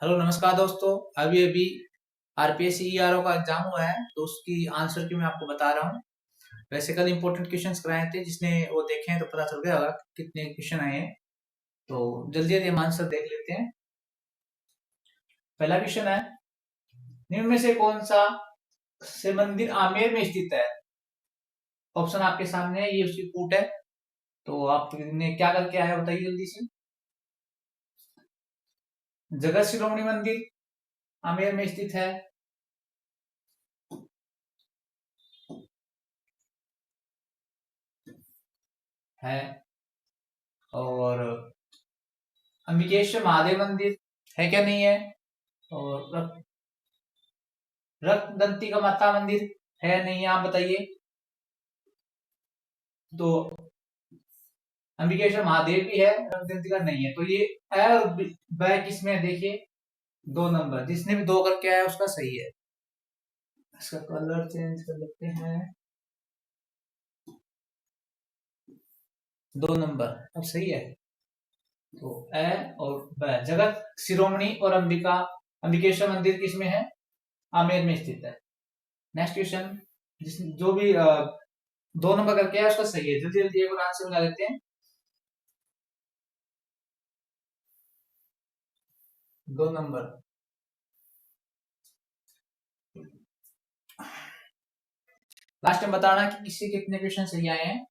Hello नमस्कार दोस्तों। अभी अभी आरपीएस ईआरओ का एग्जाम हुआ है तो उसकी आंसर की मैं आपको बता रहा हूँ। वैसे कल इंपॉर्टेंट क्वेश्चंस कराए थे, जिसने वो देखे हैं तो पता चल गया होगा कि कितने क्वेश्चन आए हैं। तो जल्दी जल्दी हम आंसर देख लेते हैं। पहला क्वेश्चन है, निम्न में से कौन सा से मंदिर आमेर में स्थित है? ऑप्शन आपके सामने है, ये उसकी कूट है। तो आपने क्या करके आया बताइए जल्दी से। जगत शिरोमणि मंदिर आमेर में स्थित है। और अंबिकेश्वर महादेव मंदिर है क्या, नहीं है? और रक्तदंती का माता मंदिर है, नहीं है? आप बताइए। तो अंबिकेश्वर महादेव भी है, रक्तदंती का नहीं है। तो ये है और ब किसमें है देखिए, 2 नंबर। जिसने भी 2 करके आया उसका सही है। इसका कलर चेंज कर लेते हैं। 2 नंबर अब सही है। तो ए और ब, जगत शिरोमणि और अंबिकेश्वर मंदिर किसमें है? आमेर में स्थित है। नेक्स्ट क्वेश्चन, जिस जो भी 2 नंबर करके आया उसका सही है। जल्दी जल्दी एक और आंसर बता देते हैं। 2 नंबर। लास्ट टाइम बताना कि किससे कितने क्वेश्चन सही आए हैं।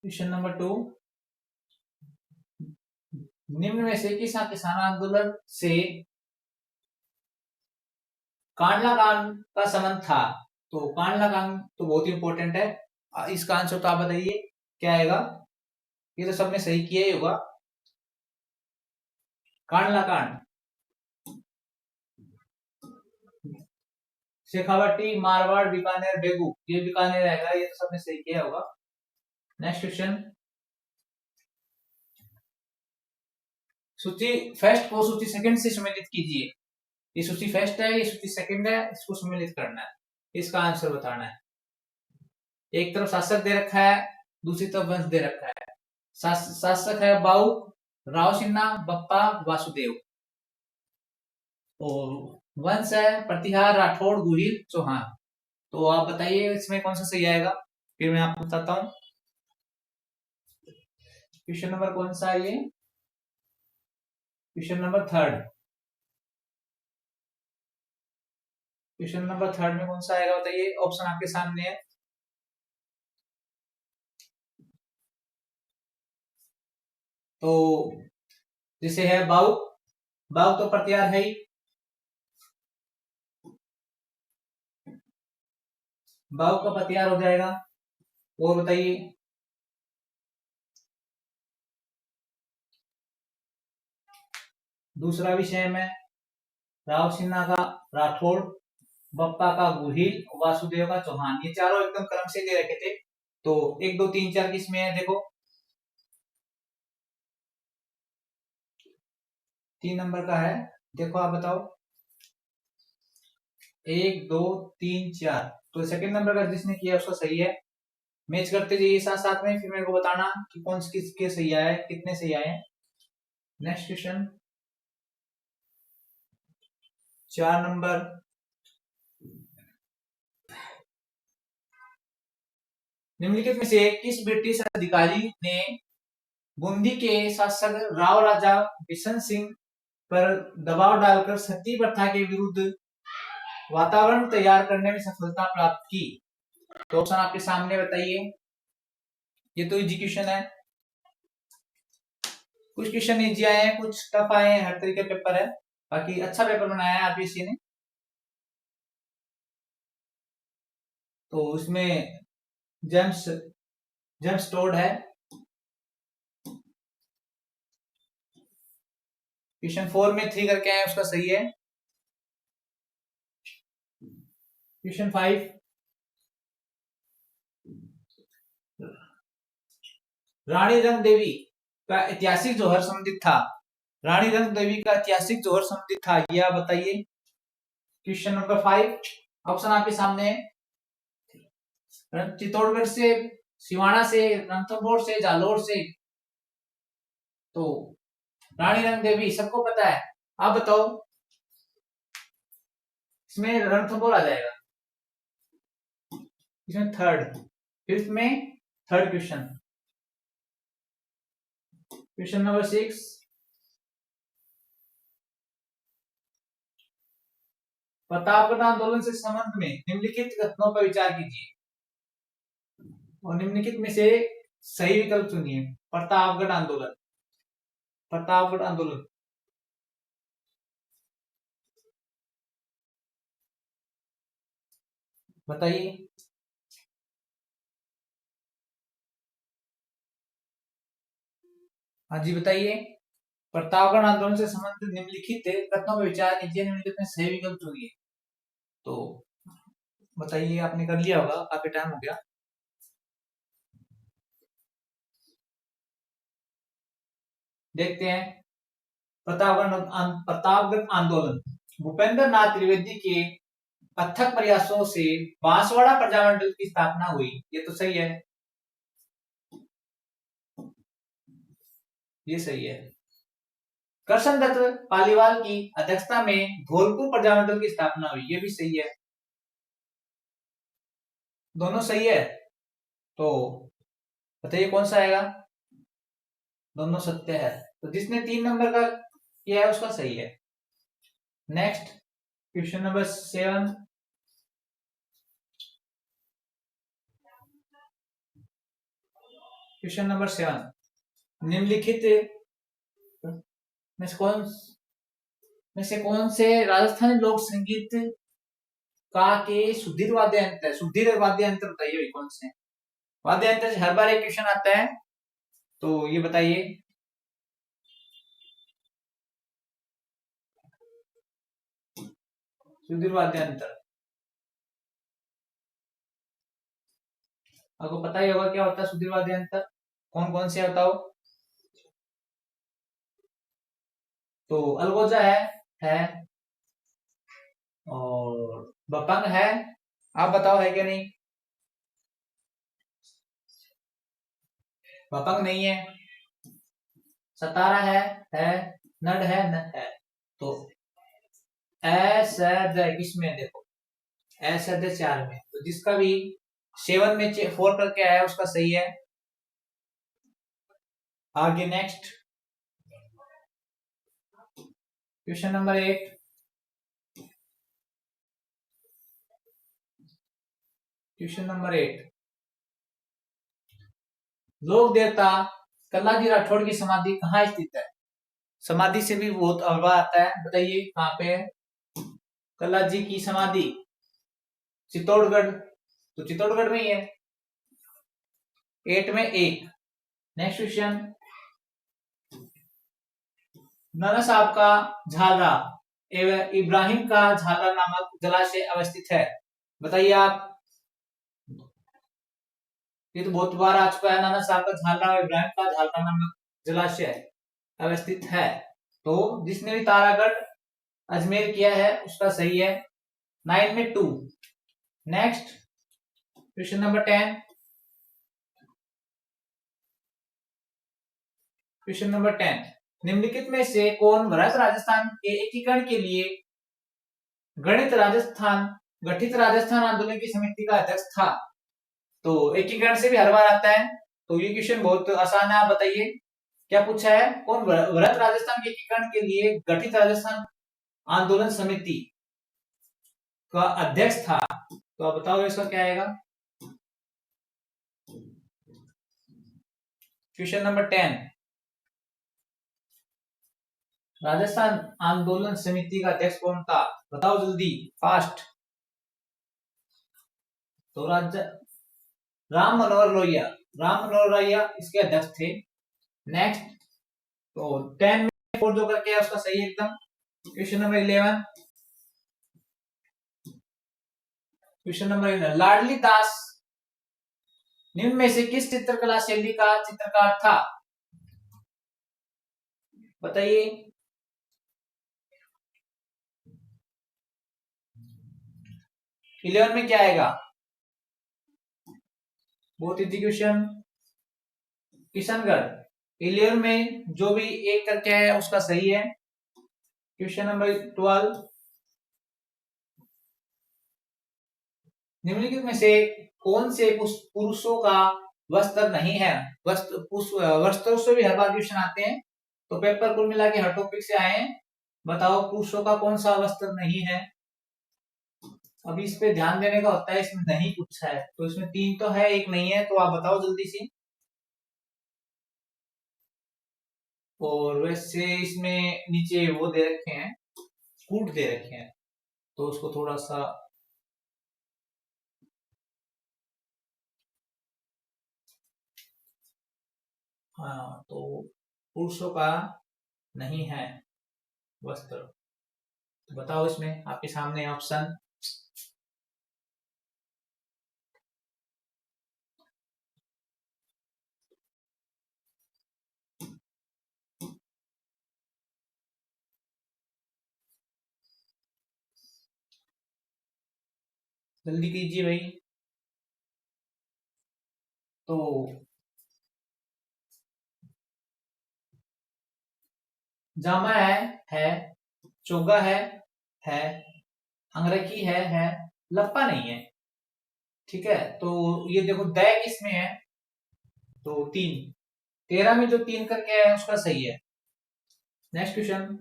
क्वेश्चन नंबर 2, निम्न में से किस किसान आंदोलन से कांडला कांड का संबंध था? तो कांडला कांड तो बहुत इंपॉर्टेंट है। इसका आंसर तो आप बताइए क्या आएगा। ये तो सबने सही किया ही होगा। कांडला कांड, शेखावटी, मारवाड़, बीकानेर, बेगू, ये बीकानेर आएगा। ये तो सबने सही किया होगा। नेक्स्ट क्वेश्चन, सूची फर्स्ट को सूची सेकंड से सम्मिलित कीजिए। ये सूची फर्स्ट है, ये सूची सेकंड है, इसको सम्मिलित करना है, इसका आंसर बताना है। एक तरफ शासक दे रखा है, दूसरी तरफ वंश दे रखा है। शासक है बाऊ, राव सिन्हा, बप्पा, वासुदेव। और वंश है प्रतिहार, राठौड़, गुहिल, चौहान। तो आप बताइए इसमें कौन सा सही आएगा, फिर मैं आपको बताता हूँ। क्वेश्चन नंबर कौन सा है ये? Question number third. Question number third में कौन सा आएगा बताइए। ऑप्शन आपके सामने है। तो जैसे है बाऊ, बाऊ तो प्रतिहार है ही, बाऊ का प्रतिहार हो जाएगा। और बताइए। दूसरा भी सेम है, राव सिन्हा का राठौड़, बप्पा का गुहिल, वासुदेव का चौहान। ये चारों एकदम क्रम से दे रखे थे। तो 1 2 3 4 किसमें है देखो। 3 नंबर का है, देखो आप बताओ। 1 2 3 4, तो सेकंड नंबर का जिसने किया उसका सही है। मैच करते जाइए साथ साथ में, फिर मेरे को बताना कि कौन किसके सही आए, कितने सही आए। नेक्स्ट क्वेश्चन, 4 नंबर, निम्नलिखित में से किस ब्रिटिश अधिकारी ने बूंदी के शासक राव राजा बिशन सिंह पर दबाव डालकर सती प्रथा के विरुद्ध वातावरण तैयार करने में सफलता प्राप्त की? तो ऑप्शन आपके सामने बताइए। ये तो इजी क्वेश्चन है। कुछ क्वेश्चन इजी आए हैं, कुछ टफ आए हैं, हर तरीके पेपर है। बाकी अच्छा पेपर बनाया है आरपीएससी ने। तो उसमें जेम्स जेम्स टोड है। क्वेश्चन 4 में 3 करके आए, उसका सही है। क्वेश्चन 5, रानी रंग देवी का ऐतिहासिक जौहर संबंधित था। रानी रंग देवी का ऐतिहासिक जौहर संबंधित था, ये आप बताइए। क्वेश्चन नंबर 5, ऑप्शन आपके सामने है। चित्तौड़गढ़ से, सिवाना से, रणथंभौर से, जालोर से। तो रानी रंग देवी सबको पता है। आप बताओ, इसमें रणथंभौर आ जाएगा। इसमें थर्ड, फिफ्थ में third question, question number 6। Pratapgarh आंदोलन से संबंध में निम्नलिखित कथनों पर विचार कीजिए और निम्नलिखित में से सही विकल्प चुनिए। प्रतापगढ़ आंदोलन, प्रतापगढ़ आंदोलन, बताइए। हाँ जी बताइए। प्रतापगढ़ आंदोलन से संबंधित निम्नलिखित कथनों पर विचार कीजिए, निम्नलिखित में सही विकल्प चुनिए। तो बताइए, आपने कर लिया होगा, काफी टाइम हो गया। देखते हैं। प्रतापगढ़ आंदोलन भूपेंद्र नाथ त्रिवेदी के अथक प्रयासों से बांसवाड़ा प्रजामंडल की स्थापना हुई। ये तो सही है, ये सही है। करशन दत्त पालीवाल की अध्यक्षता में धौलपुर प्रजामंडल की स्थापना हुई। ये भी सही है, दोनों सही है। तो बताइए कौन सा आएगा। दोनों सत्य है, तो जिसने 3 नंबर का किया है उसका सही है। Next, question number 7। Question number 7, निम्नलिखित में से कौन से राजस्थानी लोक संगीत का के सुधीर वाद्य यंत्र, सुधीर वाद्य यंत्र बताइए भाई कौन से वाद्य यंत्र से हर बार एक क्वेश्चन आता है, तो ये बताइए। सुधीर वाद्य यंत्र आपको पता ही होगा क्या होता है सुधीर वाद्य यंत्र, कौन कौन से बताओ। तो अलगोजा है और बपंग है। आप बताओ है क्या नहीं। बपंग नहीं है, सतारा है, नड है। तो किसमें देखो, ऐसा 4 में, तो जिसका भी 7 में 4 करके आया उसका सही है। आगे next, question number 8। Question number 8, लोक देवता कल्लाजी राठौड़ की समाधि कहाँ स्थित है। समाधि से भी बहुत अववा आता है, बताइए कहाँ पे है कल्लाजी की समाधि। चित्तौड़गढ़, तो चित्तौड़गढ़ में ही है। 8 में 1। नेक्स्ट क्वेश्चन, नाना साहब का झालरा एवं इब्राहिम का झालरा नामक जलाशय अवस्थित है। बताइए आप, ये तो बहुत बार आ चुका है। नाना साहब का झालरा और इब्राहिम का झालरा नामक जलाशय अवस्थित है। तो जिसने भी तारागढ़ अजमेर किया है उसका सही है। 9 में 2। Next, question number 10। Question number 10, निम्नलिखित में से कौन भारत राजस्थान के एकीकरण के लिए गठित राजस्थान आंदोलन की समिति का अध्यक्ष था। तो एकीकरण से भी हर बार आता है, तो ये क्वेश्चन बहुत आसान है। आप बताइए क्या पूछा है, कौन भारत राजस्थान के एकीकरण के लिए गठित राजस्थान आंदोलन समिति का अध्यक्ष था। तो आप बताओ इसका क्या आएगा। क्वेश्चन नंबर 10, राजस्थान आंदोलन समिति का अध्यक्ष कौन था, बताओ जल्दी फास्ट। तो राम मनोहर लोहिया, राम मनोहर लोहिया इसके अध्यक्ष थे। नेक्स्ट, तो 10 में 4 जो करके है उसका सही है एकदम। Question number 11। क्वेश्चन नंबर 11, लाडली दास निम्न में से किस चित्रकला शैली का चित्रकार था, बताइए। इलेवन में क्या आएगा, बहुत इजी क्वेश्चन, किशनगढ़। 11 में जो भी एक करके है उसका सही है। क्वेश्चन नंबर 12, निम्नलिखित में से कौन से पुरुषों का वस्त्र नहीं है? वस्त्रों से भी हर बार क्वेश्चन आते हैं, तो पेपर कुल मिला के हर टॉपिक से आए हैं। बताओ पुरुषों का कौन सा वस्त्र नहीं है? अभी इस पे ध्यान देने का होता है, इसमें नहीं पूछा है, तो इसमें 3 तो है, एक नहीं है, तो आप बताओ जल्दी से। और वैसे इसमें नीचे वो दे रखे हैं, कूट दे रखे हैं, तो उसको थोड़ा सा हाँ, तो पुरुषों का नहीं है वस्त्र। तो बताओ इसमें आपके सामने ऑप्शन। जल्दी कीजिए भाई। तो जामा है, चोगा है, अंगरखी है, लप्पा नहीं है। ठीक है, तो ये देखो दै किसमें है? तो 3, 13 में जो 3 करके है उसका सही है। नेक्स्ट क्वेश्चन,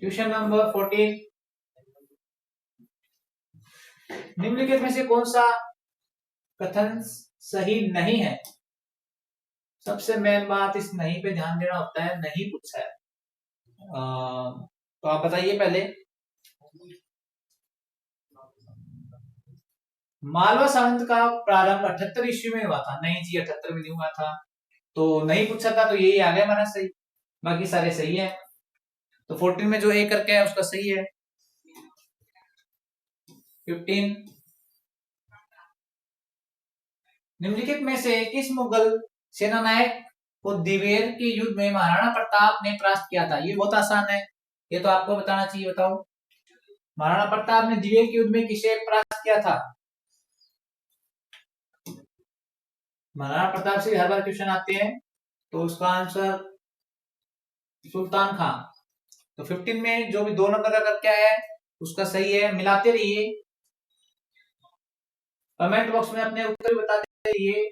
क्वेश्चन नंबर 14, निम्नलिखित में से कौन सा कथन सही नहीं है? सबसे मेन बात इस नहीं पे ध्यान देना होता है, नहीं पूछा है। तो आप बताइए पहले। मालवा सामंत का प्रारंभ 78 ईस्वी में हुआ था। नहीं जी, 78 में नहीं हुआ था, तो नहीं पूछा था, तो यही आ गया हमारा सही, बाकी सारे सही है। तो 14 में जो ए करके है उसका सही है। 15, निम्नलिखित में से किस मुगल सेनानायक को दिवेर के युद्ध में महाराणा प्रताप ने परास्त किया था? ये बहुत आसान है, ये तो आपको बताना चाहिए। बताओ, महाराणा प्रताप ने दिवेर के युद्ध में किसे परास्त किया था? महाराणा प्रताप से हर बार क्वेश्चन आते हैं, तो उसका आंसर सुल्तान खान। तो 15 में जो भी 2 नंबर का करके है उसका सही है। मिलाते रहिए, कमेंट बॉक्स में अपने उत्तर बताते रहिए,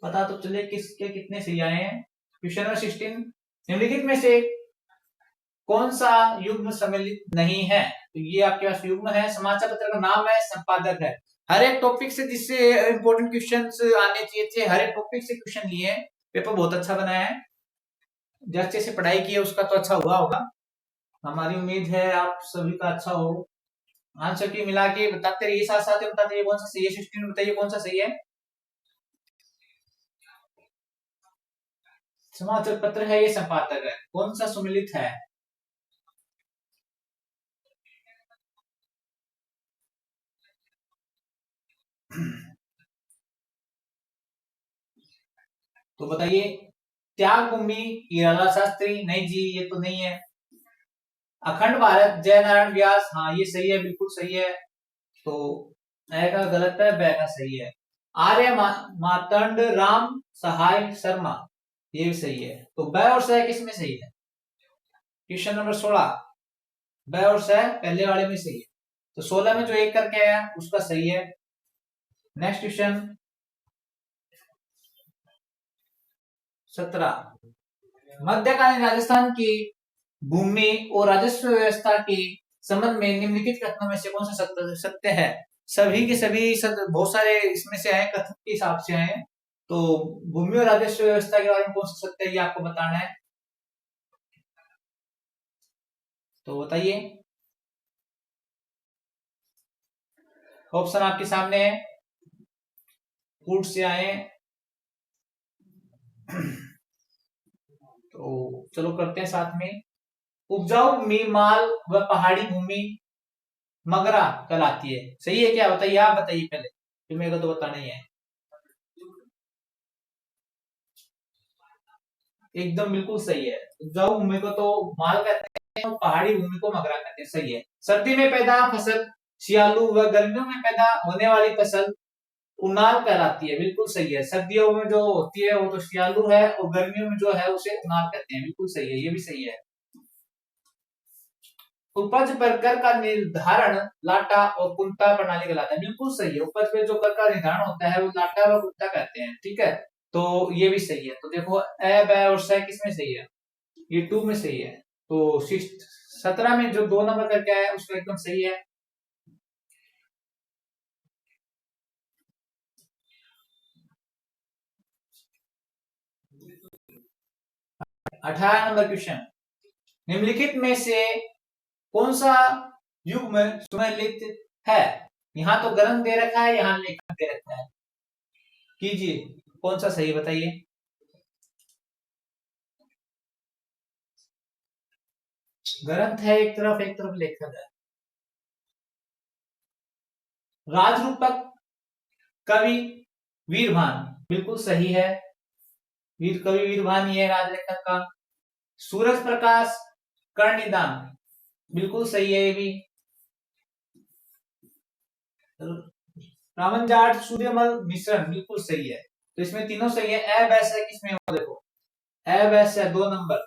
पता तो चले किसके कितने सही आए हैं। क्वेश्चन नंबर 16, निम्नलिखित में से कौन सा युग्म सम्मिलित नहीं है? तो ये आपके पास युग्म है, समाचार पत्र का नाम है, संपादक है। हर एक टॉपिक से जिससे इंपॉर्टेंट क्वेश्चंस आने चाहिए थे, हर एक टॉपिक से क्वेश्चन लिए हैं। पेपर बहुत अच्छा बनाया है, जो अच्छे से पढ़ाई की है उसका तो अच्छा हुआ होगा। हमारी उम्मीद है आप सभी का अच्छा हो। आंसर की मिला के बताते रहिए, साथ साथ बताते रहिए कौन सा सही है। 16 में बताइए कौन सा सही है। समाचार पत्र है, ये संपादक है, कौन सा सम्मिलित है? तो बताइए, त्याग भूमि हीरालाल शास्त्री। नहीं जी, ये तो नहीं है। अखंड भारत जय नारायण व्यास, हाँ ये सही है, बिल्कुल सही है। तो ए का गलत है, ब का सही है। आर्य मातंड राम सहाय शर्मा, ये भी सही है। तो ब और स किस में सही है? क्वेश्चन नंबर 16, ब और स पहले वाले में सही है। तो 16 में जो एक करके आया उसका सही है। नेक्स्ट क्वेश्चन 17, मध्यकालीन राजस्थान की भूमि और राजस्व व्यवस्था के संबंध में निम्नलिखित कथनों में से कौन सा सत्य है? सभी के सभी सत्य, बहुत सारे इसमें से आए, कथन के हिसाब से आए। तो भूमि और राजस्व व्यवस्था के बारे में कौन सा सत्य है, ये आपको बताना है। तो बताइए, ऑप्शन आपके सामने है, फूड से आए। तो चलो करते हैं साथ में। उपजाऊ भूमि माल व पहाड़ी भूमि मगरा कहलाती है, सही है क्या? बताइए, आप बताइए पहले, फिर मेरे को तो बताना ही है। एकदम बिल्कुल सही है। उपजाऊ भूमि को तो माल कहते हैं और पहाड़ी भूमि को मगरा कहते हैं, सही है। सर्दी में पैदा फसल सियालू व गर्मियों में पैदा होने वाली फसल उनाल कहलाती है। बिल्कुल सही है। सर्दियों में जो होती है वो तो सियालू है, और गर्मियों में जो है उसे उनाल कहते हैं। बिल्कुल सही है, ये भी सही है। उपज पर कर का निर्धारण लाटा और कुंता प्रणाली कहलाता है। बिल्कुल सही है। उपज पे जो कर का निर्धारण होता है वो लाटा और कुंता कहते हैं। ठीक है, तो ये भी सही है। तो देखो ए ब और स किसमें सही है? ये 2 में सही है। तो 17 में जो 2 नंबर करके आया उसका एकदम सही है। 18 नंबर क्वेश्चन, निम्नलिखित में से कौन सा युग्म सुमेलित है? यहाँ तो गरम दे रखा है, यहाँ लेखन दे रखा है। कीजिए, कौन सा सही बताइए। ग्रंथ है एक तरफ लेखक है। राजरूपक कवि वीरभान, बिल्कुल सही है। वीर कवि वीरभान ही है राज लेखक का। सूरज प्रकाश कर्णिदान, बिल्कुल सही है ये भी। रावण जाट सूर्यमल मिश्रण, बिल्कुल सही है। तो इसमें तीनों सही है। ए बैस है किसमें हो? देखो ए बैस है 2 नंबर।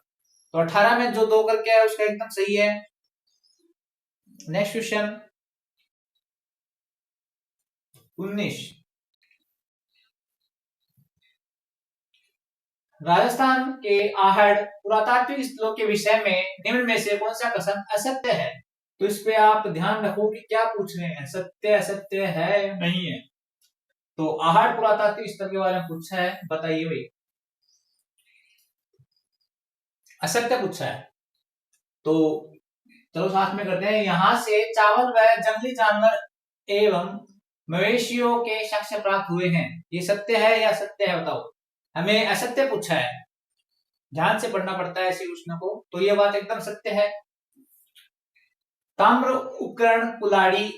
तो 18 में जो 2 करके है उसका एकदम सही है। नेक्स्ट क्वेश्चन 19, राजस्थान के आहड़ पुरातात्विक स्थलों के विषय में निम्न में से कौन सा कथन असत्य है? तो इस पे आप ध्यान रखो कि क्या पूछ रहे हैं, सत्य असत्य है या नहीं है। तो आहड़ पुरातात्विक स्थल के बारे में पूछा है, बताइए भाई। असत्य पूछा है, तो चलो साथ में करते हैं। यहाँ से चावल व जंगली जानवर एवं मवेशियों के साक्ष्य प्राप्त हुए हैं, ये सत्य है या असत्य है बताओ। हमें असत्य पूछा है, ध्यान से पढ़ना पड़ता है ऐसे प्रश्न को। तो ये बात एकदम सत्य है। ताम्र उपकरण कुल्हाड़ी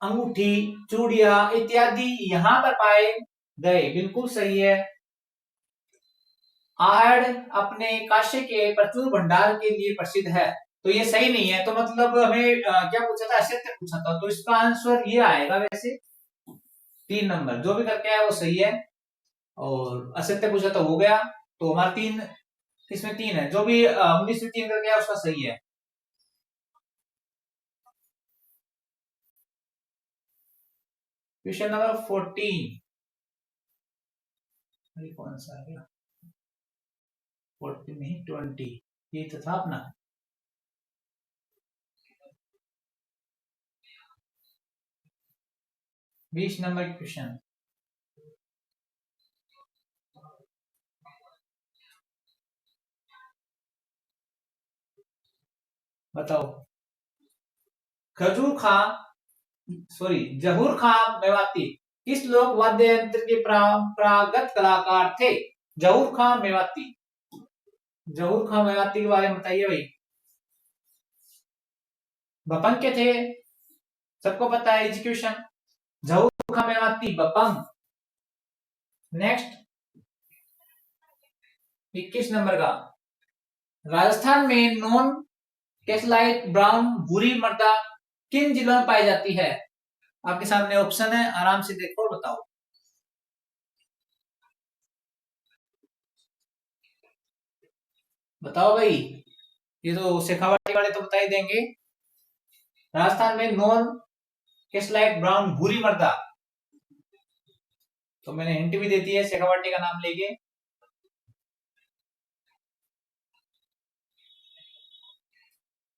अंगूठी चूड़िया इत्यादि यहाँ पर पाए गए, बिल्कुल सही है। आहड़ अपने कांसे के प्रचुर भंडार के लिए प्रसिद्ध है, तो ये सही नहीं है। तो मतलब हमें क्या पूछा था? असत्य पूछा था। तो इसका आंसर ये आएगा वैसे 3 नंबर। जो भी करके आया वो सही है, और असत्य पूछा तो हो गया। तो हमारा 3, इसमें 3 है। जो भी 19 में 3 करके आया उसका सही है। क्वेश्चन नंबर 14, कौन सा है? 14 नहीं 20, ये तो था अपना। बीस नंबर क्वेश्चन, बताओ। खजूर खां जहूर खां मेवाती किस लोक वाद्य यंत्र के परंपरागत कलाकार थे? जहूर खां मेवाती, जहूर खां मेवाती के बारे में बताइए भाई। बपंग के थे, सबको पता है एजुकेशन। जहूर खां मेवाती बपंग। नेक्स्ट 21 नंबर का, राजस्थान में नॉन कैसलाइट ब्राउन भूरी मृदा किन जिलों में पाई जाती है? आपके सामने ऑप्शन है, आराम से देखो और बताओ। बताओ भाई, ये तो शेखावाटी वाले तो बता ही देंगे। राजस्थान में नॉन कैसलाइट ब्राउन भूरी मृदा, तो मैंने हिंट भी देती है शेखावाटी का नाम लेके।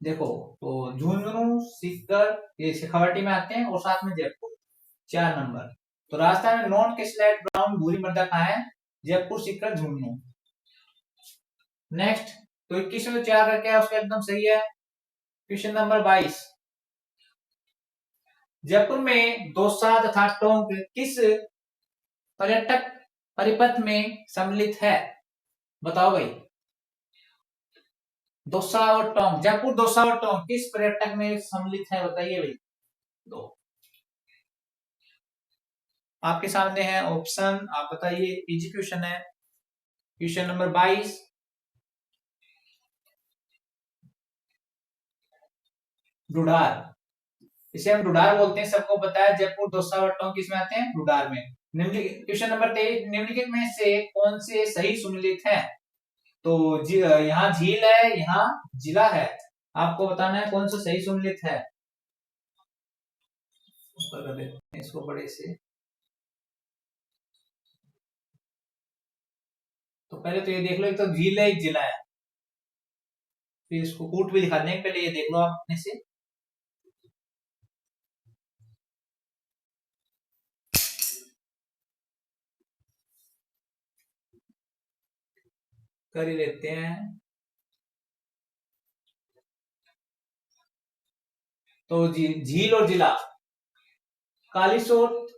देखो, तो झुंझुनू सीकर ये शेखावाटी में आते हैं, और साथ में जयपुर 4 नंबर। तो राजस्थान में नॉन कैसलाइट ब्राउन भूरी मृदा कहाँ है? जयपुर सीकर झुंझुनू। नेक्स्ट, तो 21 में 4 करके है उसका एकदम सही है। क्वेश्चन नंबर 22, जयपुर में दौसा तथा टोंक किस पर्यटक परिपथ में सम्मिलित है? बताओ भाई। दौसा और टोंक, जयपुर दौसा और टोंक किस पर्यटक में सम्मिलित है बताइए भाई। तो आपके सामने है ऑप्शन, आप बताइए। इजी क्वेश्चन है। क्वेश्चन नंबर 22, ढूढ़ार इसे हम रुडार बोलते हैं, सबको पता है। जयपुर, दौसा और टोंक किसमें आते हैं? रुडार में। क्वेश्चन नंबर 23, निम्नलिखित में से कौन से सही सुमेलित है? तो यहाँ झील है, यहाँ जिला है, आपको बताना है कौन सा सही सुमेलित है। ऊपर कर देते हैं इसको बड़े से। तो पहले तो ये देख लो, एक तो झील है, एक जिला है। फिर इसको कूट भी दिखा देंगे, पहले ये देख लो आप अपने से। कर ही लेते हैं। तो झील और जिला कालीसोट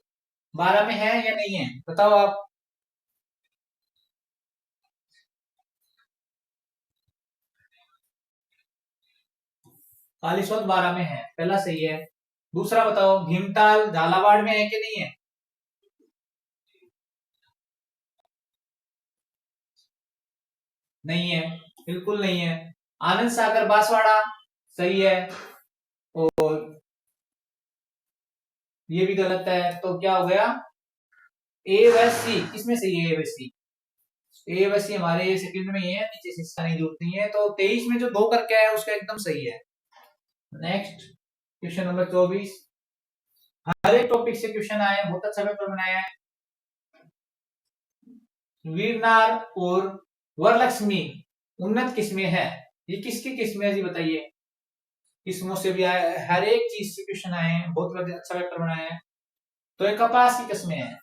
12 में है या नहीं है, बताओ आप। कालीसोट 12 में है, पहला सही है। दूसरा बताओ, भीमताल झालावाड़ में है कि नहीं है? नहीं है, बिल्कुल नहीं है। आनंद सागर बांसवाड़ा सही है, और ये भी गलत है। तो क्या हो गया? ए व सी किसमें सही है? ए व सी, ए व सी हमारे सेकंड में ही है, नीचे से इसका नहीं जरूरत नहीं है। तो 23 में जो 2 करके आया उसका एकदम सही है। Next question number 24। हर एक टॉपिक से क्वेश्चन आए, बहुत अच्छा पेपर बनाया है। वीरनार और वरलक्ष्मी उन्नत किस्में है, ये किसकी किस्में है जी बताइए। किस्मों से भी आए, हर एक चीज से क्वेश्चन आए हैं, बहुत अच्छा पेपर बनाया है। तो ये कपास की किस्में है,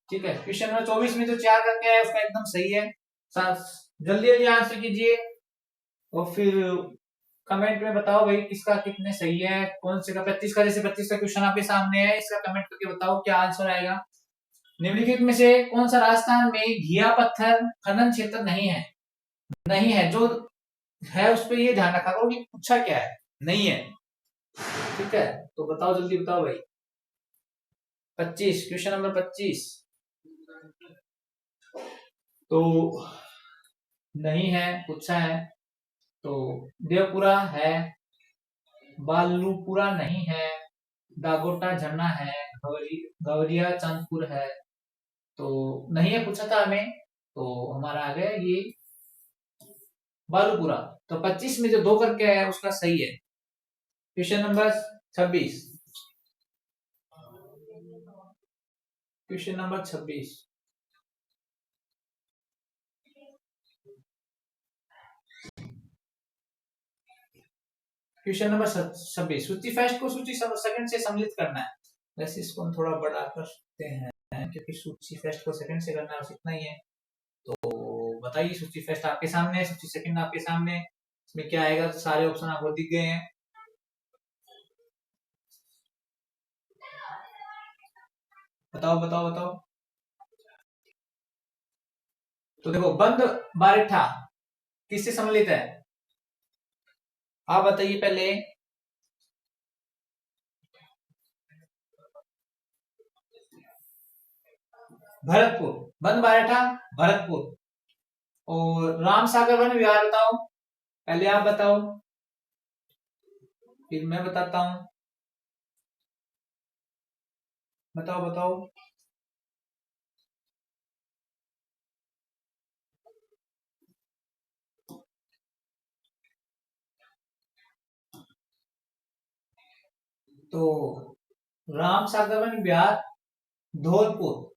ठीक है। क्वेश्चन नंबर 24 में जो 4 करके आया उसका एकदम सही है। जल्दी जल्दी आंसर कीजिए, और फिर कमेंट में बताओ भाई किसका कितने सही है, कौन से का 25 का, जैसे 25 का क्वेश्चन आपके सामने है, इसका कमेंट करके बताओ क्या आंसर आएगा। निम्नलिखित में से कौन सा राजस्थान में घिया पत्थर खनन क्षेत्र नहीं है? नहीं है, जो है उस पर ये ध्यान रखा करो कि पूछा क्या है, नहीं है, ठीक है। तो बताओ, जल्दी बताओ भाई। 25, क्वेश्चन नंबर 25। तो नहीं है, पूछा है। तो देवपुरा है, बालूपुरा नहीं है, दागोटा झरना है, गवरिया चांदपुर है। तो नहीं है, पूछा था हमें, तो हमारा आ गया ये बालूपुरा। तो 25 में जो 2 करके आया उसका सही है। Question number 26, question number 26। Question number 26, सूची फर्स्ट को सूची सेकंड से सम्मिलित करना है। वैसे इसको हम थोड़ा बड़ा कर सकते हैं, क्योंकि सूची फर्स्ट को सेकंड से करना है, बस इतना ही है। तो बताइए, सूची फर्स्ट आपके सामने है, सूची सेकंड आपके सामने, इसमें क्या आएगा? तो सारे ऑप्शन आपको दिख गए हैं। बताओ बताओ बताओ। तो देखो, बंद बारिठा किससे सम्मिलित है, आप बताइए पहले। भरतपुर, बंद बारिठा भरतपुर। और राम सागर वन विहार बताओ, पहले आप बताओ, फिर मैं बताता हूं। बताओ बताओ। तो राम सागर वन विहार धौलपुर।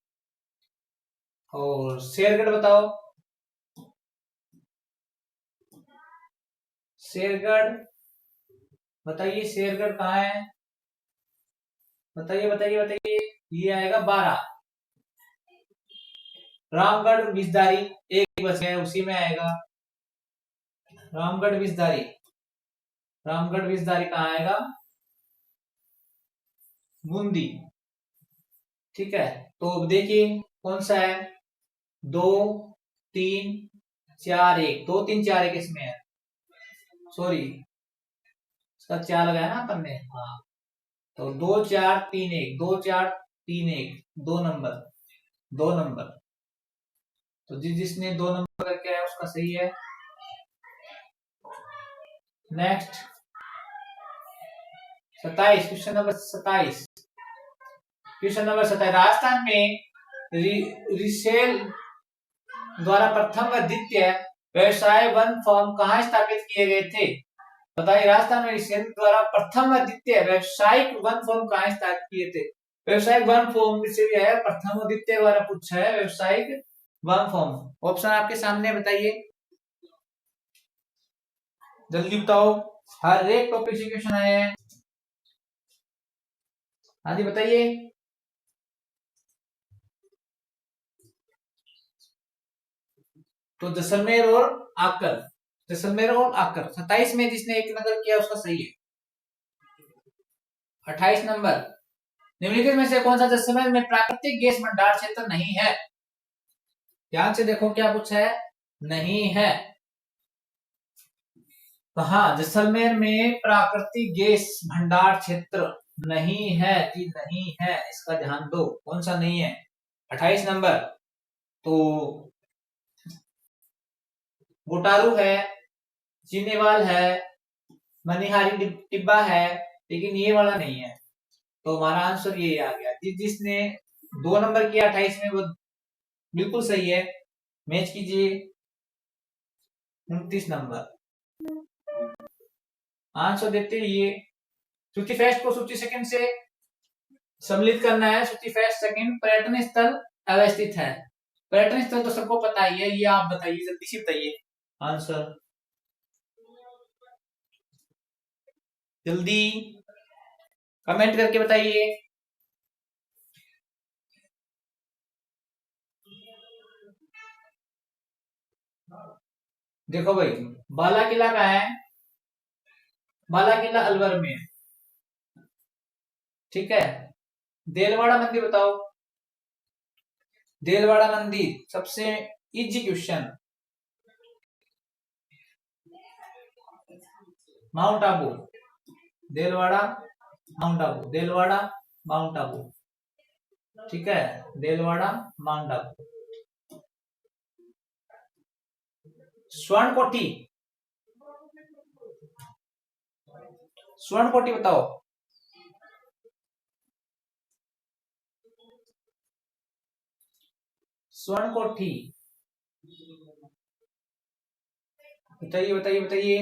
और शेरगढ़ बताओ, शेरगढ़ बताइए, शेरगढ़ कहाँ है? बताइए बताइए बताइए। ये आएगा 12। रामगढ़ विजदारी एक बच गया, उसी में आएगा। रामगढ़ विजदारी, रामगढ़ विजदारी कहाँ आएगा? बूंदी, ठीक है। तो अब देखिए कौन सा है। 2 3 4 1, 2 3 4 1 इसमें है, सॉरी इसका 4 लगाया ना अपन ने, हाँ। तो 2 4 3 1, 2 4 3 1, 2 नंबर, 2 नंबर। तो जिसने 2 नंबर करके आया उसका सही है। Next 27, question number 27। Question number 27, Rajasthan में रिसेल द्वारा प्रथम व द्वितीय व्यवसाय वन फॉर्म कहाँ स्थापित किए गए थे? बताइए, राजस्थान में रिसेल द्वारा प्रथम व द्वितीय व्यवसायिक वन फॉर्म कहाँ स्थापित किए थे? व्यवसायिक वन फॉर्म से भी है, प्रथम और द्वितीय द्वारा पूछा है व्यवसायिक वन फॉर्म। ऑप्शन आपके सामने, बताइए जल्दी बताओ, हर एक टॉपिक से क्वेश्चन आए हैं। हाँ जी बताइए। तो जैसलमेर और आकर, जैसलमेर और आकर। 27 में जिसने एक नगर किया उसका सही है। 28 नंबर, निम्नलिखित में से कौन सा जैसलमेर में प्राकृतिक गैस भंडार क्षेत्र नहीं है? ध्यान से देखो क्या पूछा है, नहीं है। तो हाँ, जैसलमेर में प्राकृतिक गैस भंडार क्षेत्र नहीं है जी, नहीं है, इसका ध्यान दो, कौन सा नहीं है? 28 नंबर। तो बोटारू है, चीनेवाल है, मनिहारी टिब्बा है, लेकिन ये वाला नहीं है। तो हमारा आंसर ये आ गया। जिसने 2 नंबर किया 28 में वो बिल्कुल सही है। मैच कीजिए। 29 नंबर, आंसर देते ये सूची फर्स्ट को सूची सेकंड से सम्मिलित करना है। सूची फर्स्ट सेकंड, पर्यटन स्थल अवस्थित है। पर्यटन स्थल तो सबको पता ही है, ये आप बताइए, जल्दी से बताइए आंसर, जल्दी कमेंट करके बताइए। देखो भाई, बाला किला का है, बाला किला अलवर में है, ठीक है। देलवाड़ा मंदिर बताओ, देलवाड़ा मंदिर सबसे easy question. Mount Abu, Delwara mount Abu, Delwara mount Abu, ठीक है, देलवाड़ा माउंट आबू। स्वर्ण कोठी, स्वर्ण कोठी बताओ, स्वर्ण कोठी बताइए बताइए बताइए।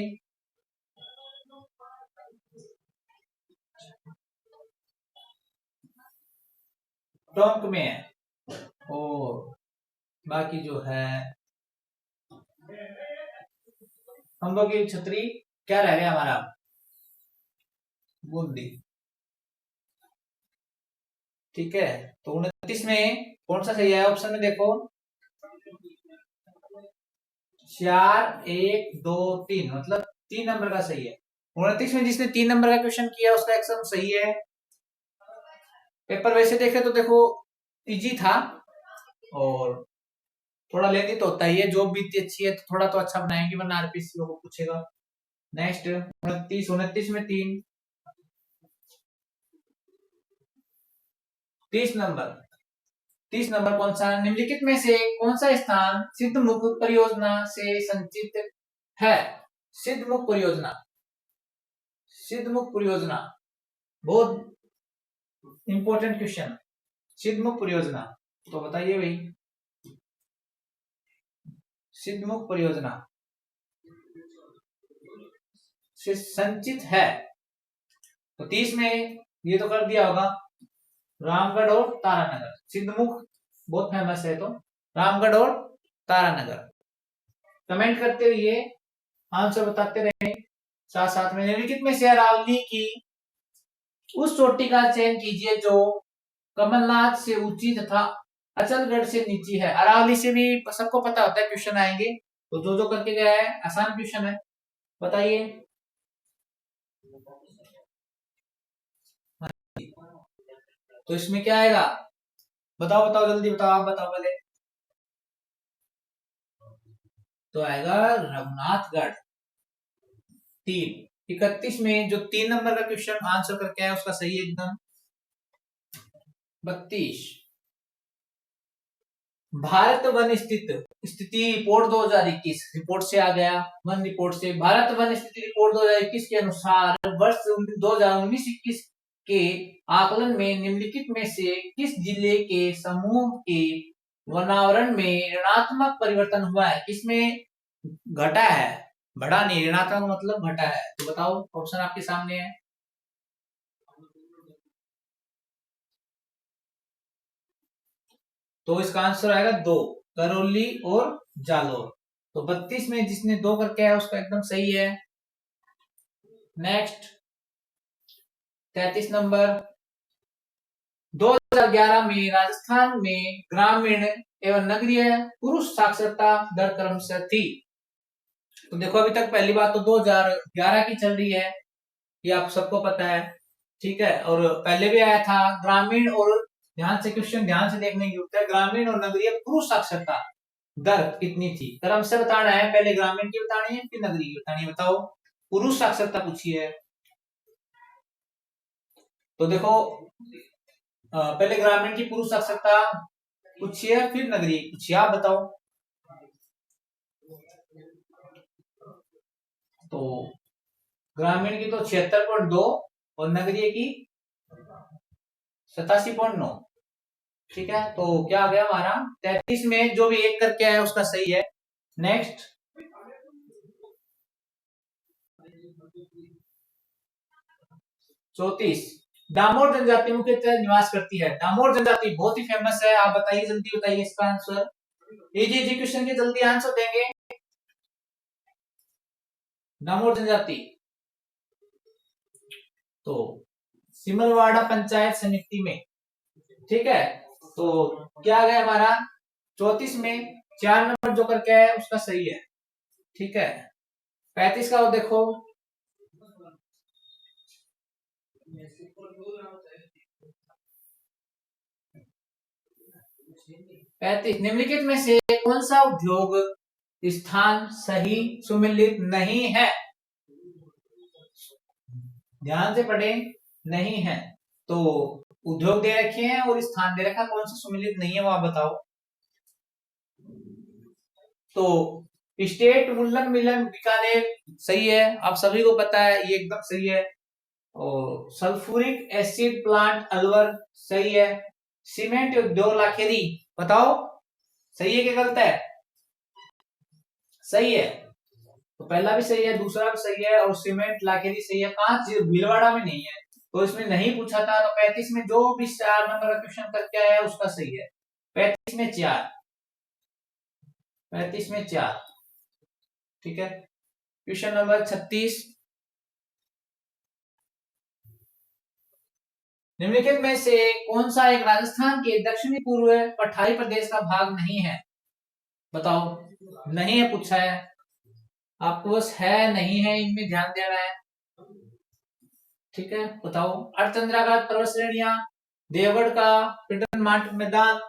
टोंक में है। और बाकी जो है हम लोग की छतरी क्या रह गया हमारा, बूंदी, ठीक है। तो 29 में कौन सा सही है? ऑप्शन में देखो, 4 1 2 3, मतलब 3 नंबर का सही है। 29 में जिसने 3 नंबर का क्वेश्चन किया उसका एकदम सही है। पेपर वैसे देखे तो देखो इजी था, और थोड़ा लेंदी तो होता ही है। जॉब भी इतनी अच्छी है तो थोड़ा तो अच्छा बनाएंगे, वरना आरपीसी को पूछेगा। नेक्स्ट 29, 29 में 3, 30 नंबर, 30 नंबर कौन सा? निम्नलिखित में से कौन सा स्थान सिद्धमुख परियोजना से संचित है? सिद्धमुख परियोजना, सिद्धमुख परियोजना बहुत इंपॉर्टेंट क्वेश्चन। सिद्धमुख परियोजना, तो बताइए भाई, सिद्धमुख परियोजना से संचित है। तो 30 में ये तो कर दिया होगा, रामगढ़ और तारानगर। सिद्धमुख बहुत फेमस है, तो रामगढ़ और तारानगर। कमेंट करते रहिए, आंसर बताते रहे साथ साथ में। निम्नलिखित में से अरावली की उस चोटी का चयन कीजिए जो कमलनाथ से ऊंची तथा अचलगढ़ से नीची है। अरावली से भी सबको पता होता है, क्वेश्चन आएंगे, तो जो जो करके गया है आसान क्वेश्चन है, बताइए। तो इसमें क्या आएगा, बताओ बताओ जल्दी बताओ, आप बताओ पहले। तो आएगा रघुनाथगढ़। 3, 31 में जो 3 नंबर का क्वेश्चन आंसर करके आया उसका सही है एकदम। 32, भारत वन स्थिति रिपोर्ट 2021 रिपोर्ट से आ गया। वन रिपोर्ट से भारत वन स्थिति रिपोर्ट 2021 के अनुसार वर्ष 2019-21 के आकलन में निम्नलिखित में से किस जिले के समूह के वनावरण में ऋणात्मक परिवर्तन हुआ है? किसमें घटा है, बढ़ा नहीं, ऋणात्मक मतलब घटा है। तो बताओ, ऑप्शन आपके सामने है। तो इसका आंसर आएगा 2, करौली और जालोर। तो 32 में जिसने 2 करके है उसका एकदम सही है। नेक्स्ट 33 नंबर, 2011 में राजस्थान में ग्रामीण एवं नगरीय पुरुष साक्षरता दर क्रमशः थी। तो देखो, अभी तक पहली बात तो 2011 की चल रही है, ये आप सबको पता है, ठीक है। और पहले भी आया था ग्रामीण और, ध्यान से क्वेश्चन ध्यान से देखने की जरूरत है, ग्रामीण और नगरीय पुरुष साक्षरता दर कितनी थी? क्रमशः बताना है, पहले ग्रामीण की बतानी है फिर नगरीय की बतानी है। बताओ, पुरुष साक्षरता पूछी है। तो देखो, पहले ग्रामीण की पुरुष साक्षरता पूछी है, फिर नगरीय पूछी है, आप बताओ। तो ग्रामीण की तो 76.2 और नगरीय की 87.9, ठीक है। तो क्या आ गया हमारा 33 में जो भी एक करके आया उसका सही है। नेक्स्ट 34, डामोर जनजाति मुख्यतः निवास करती है। डामोर जनजाति बहुत ही फेमस है, आप बताइए, जल्दी बताइए इसका आंसर। इजी इजी क्वेश्चन के जल्दी आंसर देंगे। डामोर जनजाति तो सिमलवाड़ा पंचायत समिति में, ठीक है। तो क्या आ गया हमारा 34 में 4 नंबर जो करके आया उसका सही है, ठीक है। 35 का देखो, 35 निम्नलिखित में से कौन सा उद्योग स्थान सही सुमिलित नहीं है? ध्यान से पढ़े, नहीं है। तो उद्योग दे रखे हैं और स्थान दे रखा, कौन सा सुमिलित नहीं है वो आप बताओ। तो स्टेट वुलन मिलन बीकानेर सही है, आप सभी को पता है, ये एकदम सही है। और सल्फ्यूरिक एसिड प्लांट अलवर सही है। सीमेंट उद्योग लाखेरी, बताओ सही है कि गलत है? सही है। तो पहला भी सही है, दूसरा भी सही है, और सीमेंट लाखेरी सही है। कहाँ? भीलवाड़ा में नहीं है, तो इसमें नहीं पूछा था। तो 35 में जो भी 4 नंबर का क्वेश्चन करके आया उसका सही है। 35 में 4, 35 में 4, ठीक है। क्वेश्चन नंबर 36, निम्नलिखित में से कौन सा एक राजस्थान के दक्षिणी पूर्व पठारी प्रदेश का भाग नहीं है? बताओ। नहीं है पूछा है, आपको बस है नहीं है इनमें ध्यान देना है, ठीक है। बताओ, अर्धचंद्राकार पर्वत श्रेणियां, देवगढ़ का पिंडर मार्ट मैदान,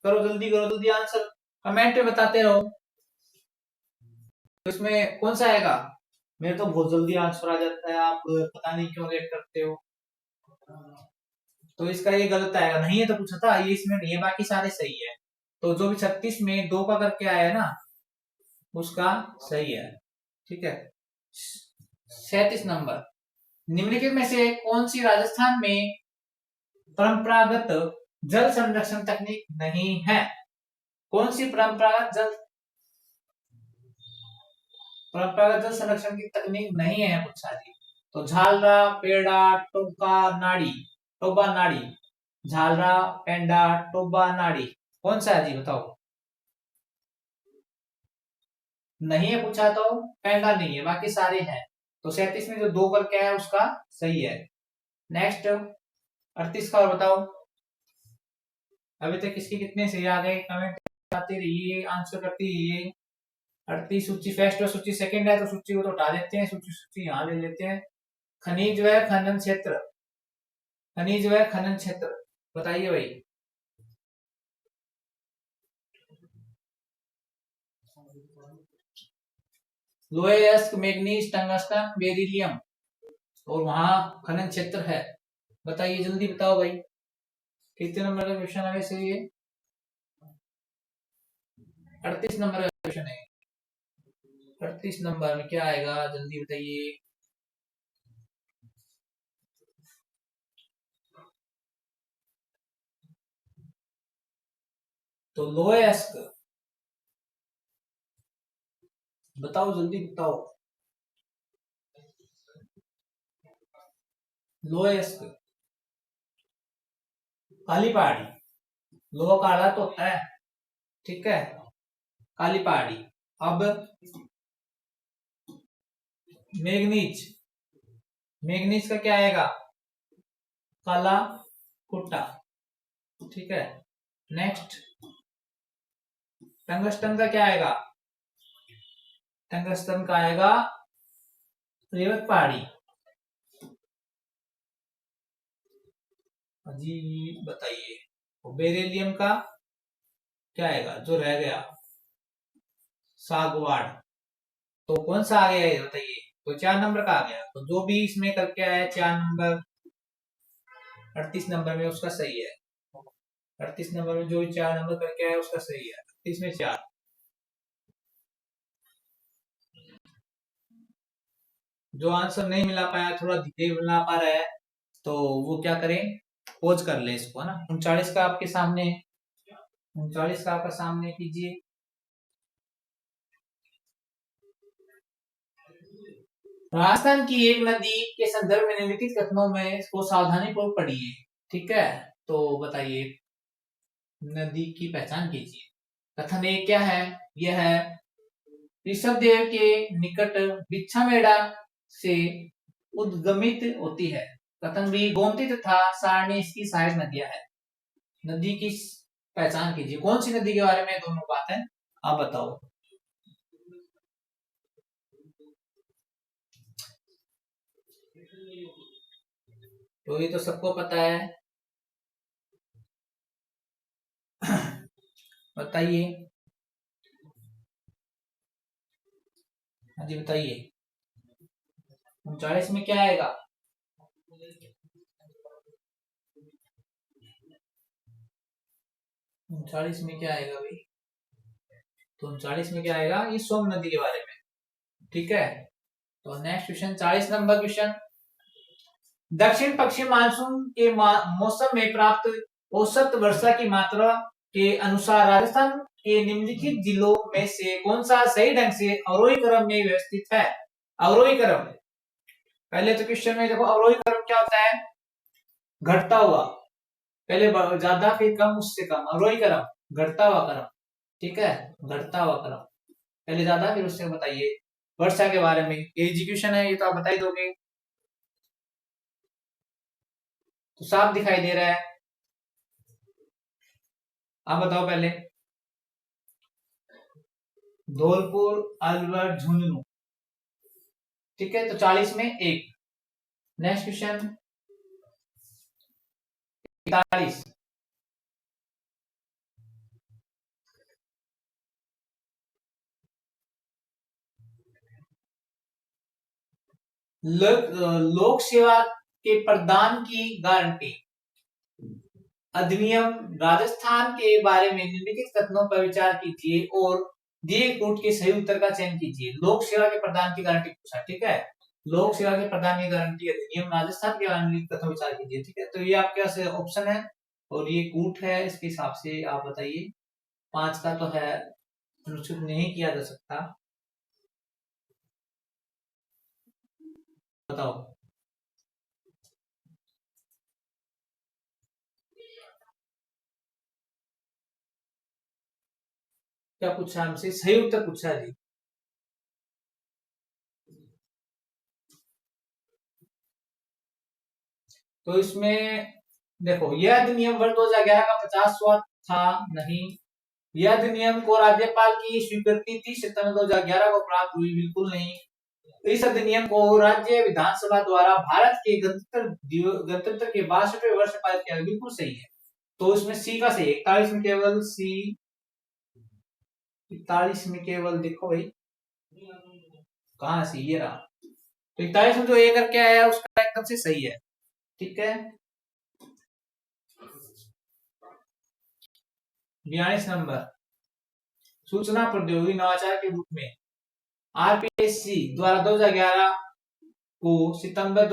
करो जल्दी, करो जल्दी आंसर, कमेंट में बताते रहो। तो इसमें कौन सा आएगा? मेरे तो बहुत जल्दी आंसर आ जाता है, आप पता नहीं क्यों लेट करते हो। तो इसका ये गलत आएगा, नहीं है तो पूछा था, ये इसमें नहीं है, बाकी सारे सही है। तो जो भी 36 में 2 का करके आया है ना उसका सही है, ठीक है। 37 नंबर, निम्नलिखित में से कौन सी राजस्थान में परंपरागत जल संरक्षण तकनीक नहीं है? कौन सी परंपरागत जल संरक्षण की तकनीक नहीं है पूछा जी। तो झालरा, पेड़ा, टोबा नाड़ी, झालरा, पेंडा, टोबा नाड़ी, कौन सा है जी बताओ। नहीं है पूछा तो पेंडा नहीं है, बाकी सारे हैं। तो 37 में जो 2 करके है उसका सही है। नेक्स्ट 38 का और बताओ, अभी तक किसके कितने सही आ गए कमेंट आते रहिए, आंसर करते रहिए। 38 सूची फर्स्ट और सूची सेकंड है, तो सूची को तो हटा देते हैं, सूची यहाँ ले लेते हैं। खनिज व खनन क्षेत्र, खनिज व खनन क्षेत्र बताइए भाई। लोहेयस्क, मैग्नीज, टंगस्टन, बेरिलियम, और वहां खनन क्षेत्र है। बताइए जल्दी बताओ भाई, कितने नंबर का क्वेश्चन है वैसे ये? 38 नंबर का क्वेश्चन है। 38 नंबर में क्या आएगा, जल्दी बताइए। तो लोएस्ट, बताओ जल्दी बताओ। लोएस्ट, काली पहाड़ी। लोहा काला तो होता है, ठीक है, काली पहाड़ी। अब मैग्नीज, मैग्नीज का क्या आएगा, काला कुट्टा, ठीक है। नेक्स्ट, टंगस्टन का क्या आएगा, टंगस्टन का आएगा रेवत पहाड़ी। जी बताइए। बेरिलियम का क्या आएगा जो रह गया, सागवान। तो कौन सा आ गया ये बताइए। तो 4 नंबर का आ गया, तो जो भी इसमें करके आया 4 नंबर 38 नंबर में उसका सही है। 38 नंबर में जो 4 नंबर करके आया उसका सही है, 38 में 4। जो आंसर नहीं मिला पाया, थोड़ा धीरे मिला पा रहा है, तो वो क्या करें, पोज कर ले इसको, है ना। 39 का आपके सामने, 39 का आपका सामने कीजिए। राजस्थान की एक नदी के संदर्भ में निम्नलिखित कथनों में को सावधानी पूर्वक पढ़िए, ठीक है। तो बताइए, नदी की पहचान कीजिए। कथन एक क्या है, यह है ऋषभ देव के निकट बिच्छामेड़ा से उद्गमित होती है। कथन बी, गोमती तथा सारणी इसकी सहायक नदियां है। नदी की पहचान कीजिए, कौन सी नदी के बारे में दोनों बात है, आप बताओ। तो ये तो सबको पता है, बताइए। हाँ जी बताइए। 39 में क्या आएगा, 39 में क्या आएगा भाई, तो 39 में क्या आएगा, ये सोम नदी के बारे में, ठीक है। तो नेक्स्ट क्वेश्चन, 40 नंबर क्वेश्चन। दक्षिण पश्चिम मानसून के मौसम में प्राप्त औसत वर्षा की मात्रा के अनुसार राजस्थान के निम्नलिखित जिलों में से कौन सा सही ढंग से अवरोही क्रम में व्यवस्थित है। अवरोही क्रम, पहले तो क्वेश्चन में देखो अवरोही क्रम क्या होता है, घटता हुआ, पहले ज्यादा फिर कम उससे कम, अवरोही क्रम घटता हुआ क्रम, ठीक है, घटता हुआ क्रम, पहले ज्यादा फिर उससे बताइए। वर्षा के बारे में एजुकेशन है, ये तो आप बता ही दोगे, तो साफ दिखाई दे रहा है, आप बताओ पहले। धौलपुर, अलवर, झुंझुनू, ठीक है। तो 40 में एक। Next question 41। लोक सेवा के प्रदान की गारंटी अधिनियम राजस्थान के बारे में निम्नलिखित कथनों पर विचार कीजिए और दिए कूट के सही उत्तर का चयन कीजिए। लोक सेवा के प्रदान की गारंटी पूछा, ठीक है। लोक सेवा के प्रदान की गारंटी अधिनियम राजस्थान के बारे में निम्नलिखित कथनों पर विचार कीजिए, ठीक है। तो ये आपके पास ऑप्शन है और ये कूट है, इसके हिसाब से आप बताइए। 5 का तो है, अनुचित नहीं किया जा सकता, बताओ। क्या पूछा हमसे, सही उत्तर पूछा है जी। तो इसमें देखो, यह अधिनियम वर्ष 2011 का 50वां था नहीं, यह अधिनियम को राज्यपाल की स्वीकृति 30 सितंबर 2011 को प्राप्त हुई, बिल्कुल नहीं। इस अधिनियम को राज्य विधानसभा द्वारा भारत के गणतंत्र के 62वें वर्ष में पारित किया, बिल्कुल सही है। तो इसमें सी का सही है, 41 में केवल सी, 41 में केवल देखो भाई कहाँ सी, ये रहा। तो 41 में जो ए करके आया उसका एकदम से सही है, ठीक है। 42 नंबर, सूचना प्रौद्योगिकी नवाचार के रूप में आरपीएससी द्वारा 2011 को सितंबर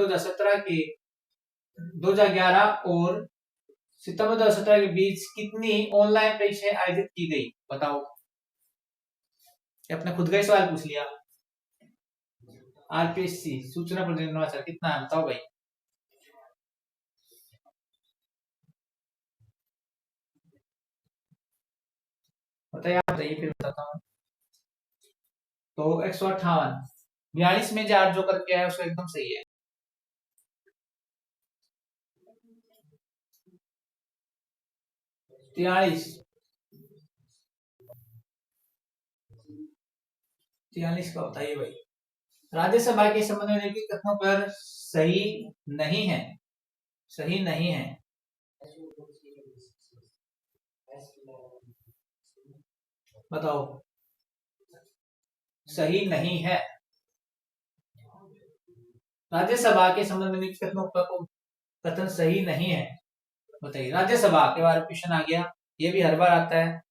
2011 और सितंबर 2017 के बीच कितनी ऑनलाइन परीक्षाएं आयोजित की गई, बताओ। अपने खुद का ही सवाल पूछ लिया। आरपीएससी सूचना प्रौद्योगिकी नवाचार कितना है, बताओ भाई। बताइए, आप बताइए, फिर बताता हूँ। तो 158, 42 में 4 जो करके आया उसका एकदम सही है। 43 का बताइए भाई। राज्यसभा के संबंध में निम्नलिखित कथनों पर सही नहीं है, सही नहीं है। बताओ, सही नहीं है। राज्यसभा के संबंध में निम्नलिखित कथनों का कथन सही नहीं है, बताइए। राज्यसभा के बारे में क्वेश्चन आ गया, ये भी हर बार आता है।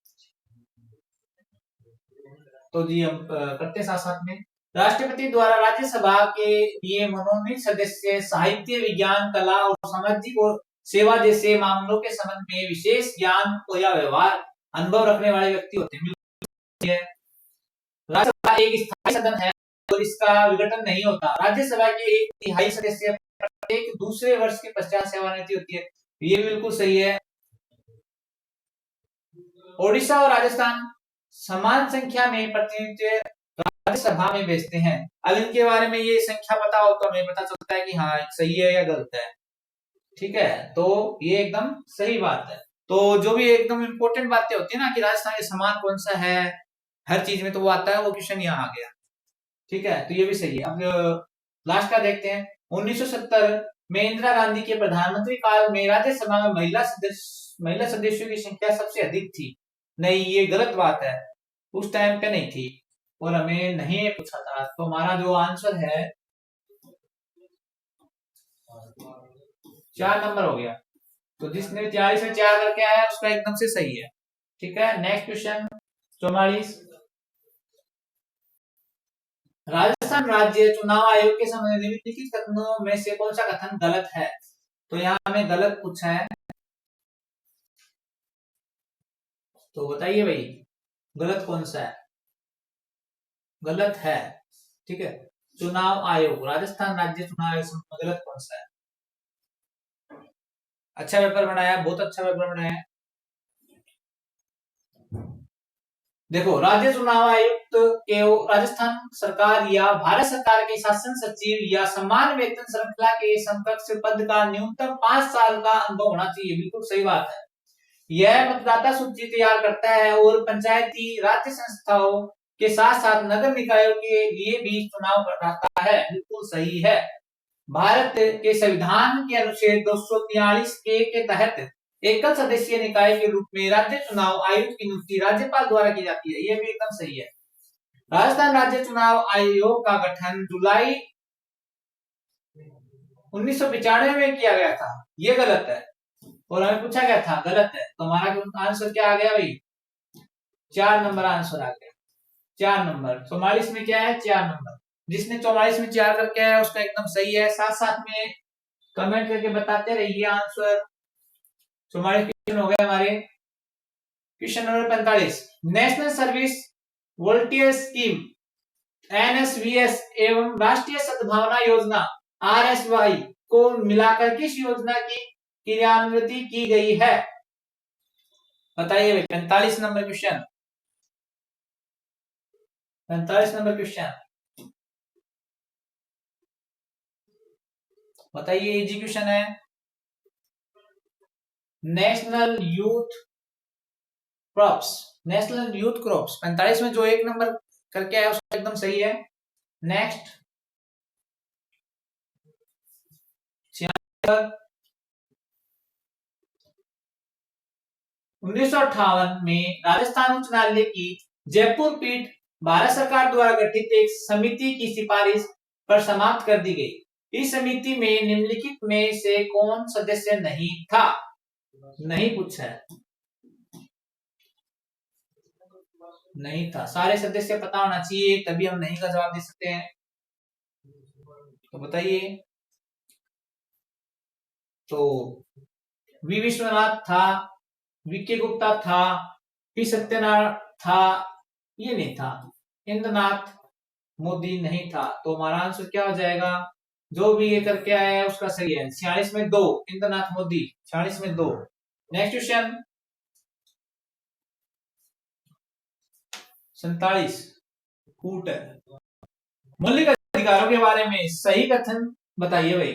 तो जी हम करते हैं साथ साथ में। राष्ट्रपति द्वारा राज्यसभा के लिए मनोनीत सदस्य साहित्य, विज्ञान, कला और सामाजिक और सेवा जैसे मामलों के संबंध में विशेष ज्ञान या व्यवहार अनुभव रखने वाले व्यक्ति होते हैं। राज्यसभा एक स्थायी सदन है और इसका विघटन नहीं होता। राज्यसभा के 1/3 सदस्य प्रत्येक दूसरे वर्ष के पश्चात सेवानिवृत्ति होती है। ये बिल्कुल सही है। ओडिशा और राजस्थान समान संख्या में प्रतिनिधित्व राज्यसभा में भेजते हैं। अब इनके बारे में ये संख्या पता हो तो हमें पता चलता है कि हाँ सही है या गलत है। ठीक है, तो ये एकदम सही बात है। तो जो भी एकदम इंपॉर्टेंट बातें होती है ना कि राजस्थान के समान कौन सा है हर चीज में, तो वो आता है, वो क्वेश्चन यहाँ आ गया। ठीक है, तो ये भी सही है। अब लास्ट का देखते हैं। 1970 में इंदिरा गांधी के प्रधानमंत्री काल में राज्यसभा में महिला सदस्यों की संख्या सबसे अधिक थी। नहीं, ये गलत बात है, उस टाइम पे नहीं थी और हमें नहीं पूछा था। तो हमारा जो आंसर है 4 नंबर हो गया। तो जिसने 43 में 4 करके आया उसका एकदम से सही है। ठीक है, नेक्स्ट क्वेश्चन 44। राजस्थान राज्य चुनाव आयोग के संबंध में निम्नलिखित कथनों में से कौन सा कथन गलत है? तो यहाँ हमें गलत पूछा है, तो बताइए भाई गलत कौन सा है। गलत है, ठीक है। चुनाव आयोग, राजस्थान राज्य चुनाव आयोग में गलत कौन सा है? अच्छा पेपर बनाया, बहुत अच्छा पेपर बनाया। देखो, राज्य चुनाव आयुक्त के राजस्थान सरकार या भारत सरकार के शासन सचिव या समान वेतन श्रृंखला के समकक्ष पद का न्यूनतम 5 साल का अनुभव होना चाहिए। बिल्कुल सही बात है। यह मतदाता सूची तैयार करता है और पंचायती राज्य संस्थाओं के साथ साथ नगर निकायों के लिए भी चुनाव कराता है। बिल्कुल सही है। भारत के संविधान के अनुच्छेद 243 के तहत एकल सदस्यीय निकाय के रूप में राज्य चुनाव आयुक्त की नियुक्ति राज्यपाल द्वारा की जाती है। यह भी एकदम सही है। राजस्थान राज्य चुनाव आयोग का गठन जुलाई 1995 में किया गया था। ये गलत है और हमें पूछा गया था, गलत है। तो हमारा आंसर क्या आ गया भाई? 4 नंबर आंसर आ गया। 4 नंबर। 44 में क्या है? 4 नंबर। जिसने 44 में 4 करके आया उसका एकदम सही है। साथ साथ में कमेंट करके बताते रहिए आंसर। 44 क्वेश्चन हो गए हमारे। Question number 45, national service volunteer scheme NSVS एवं राष्ट्रीय सद्भावना योजना आरएसवाई को मिलाकर किस योजना की क्रियान्वित की गई है? बताइए। 45 नंबर क्वेश्चन। 45 नंबर क्वेश्चन बताइए। इजी क्वेश्चन है। National youth crops, national youth crops 45 में जो 1 नंबर करके आया उसका एकदम सही है। नेक्स्ट 1958 में राजस्थान उच्च न्यायालय की जयपुर पीठ भारत सरकार द्वारा गठित एक समिति की सिफारिश पर समाप्त कर दी गई। इस समिति में निम्नलिखित में से कौन सदस्य नहीं था? नहीं पूछा है। नहीं था। सारे सदस्य पता होना चाहिए, तभी हम नहीं का जवाब दे सकते हैं। तो बताइए। तो वी विश्वनाथ था, वीके गुप्ता था, पी सत्यनारायण था, ये नहीं था। इंद्रनाथ मोदी नहीं था। तो हमारा आंसर क्या हो जाएगा? जो भी ये करके आया है उसका सही है। 46 में 2 इंद्रनाथ मोदी, 46 में 2। नेक्स्ट क्वेश्चन 47 कूट है। मौलिक अधिकारों के बारे में सही कथन बताइए भाई।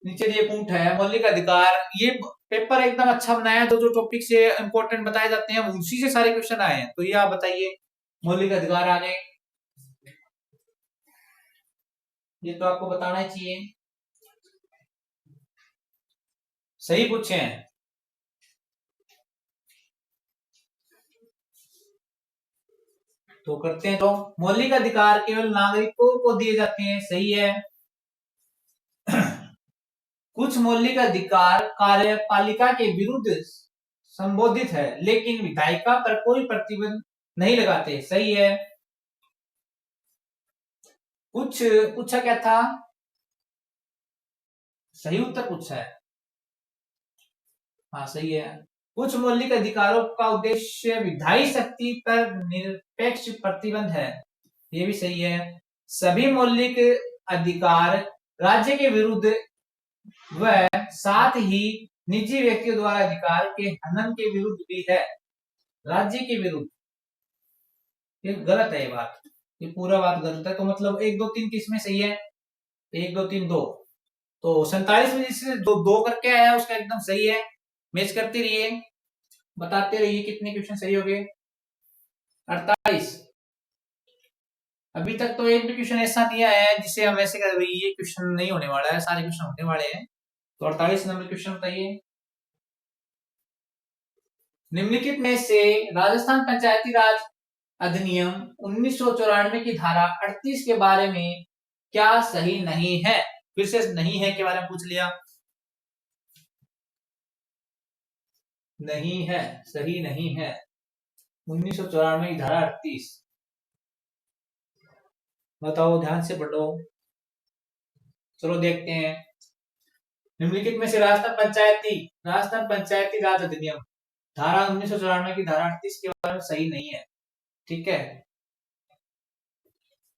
नीचे ये पूंठ है मौलिक अधिकार। ये पेपर एकदम अच्छा बनाया है, तो जो टॉपिक से इंपॉर्टेंट बताए जाते हैं उसी से सारे क्वेश्चन आए हैं। तो ये आप बताइए, मौलिक अधिकार आ गए, ये तो आपको बताना ही चाहिए। सही पूछे हैं। तो करते हैं। तो मौलिक अधिकार केवल नागरिकों को दिए जाते हैं, सही है। कुछ मौलिक अधिकार कार्यपालिका के विरुद्ध संबोधित है, लेकिन विधायिका पर कोई प्रतिबंध नहीं लगाते, सही है। कुछ पूछा क्या था? सही उत्तर पूछा है। हाँ सही है। कुछ मौलिक अधिकारों का उद्देश्य विधायी शक्ति पर निरपेक्ष प्रतिबंध है, ये भी सही है। सभी मौलिक अधिकार राज्य के विरुद्ध व साथ ही निजी व्यक्तियों द्वारा अधिकार के हनन के विरुद्ध भी है, राज्य के विरुद्ध। ये गलत है, ये बात, ये पूरा बात गलत है। तो मतलब 1 2 3 किसमें सही है? 1 2 3 2। तो 47 में जिससे दो करके आया उसका एकदम सही है। मैच करते रहिए, बताते रहिए कितने क्वेश्चन सही हो गए। 48। अभी तक तो एक भी क्वेश्चन ऐसा नहीं आया है जिसे हम ऐसे कर भाई ये क्वेश्चन नहीं होने वाला है, सारे क्वेश्चन होने वाले हैं। तो 48 नंबर क्वेश्चन बताइए। निम्नलिखित में से राजस्थान पंचायती राज अधिनियम 1994 की धारा 38 के बारे में क्या सही नहीं है? फिर से नहीं है के बारे में पूछ लिया। नहीं है, सही नहीं है। 1994 की धारा 38, बताओ, ध्यान से पढ़ो। चलो देखते हैं। निम्नलिखित में से राजस्थान पंचायती राज अधिनियम धारा 1994 की धारा 38 के बारे में सही नहीं है, ठीक है।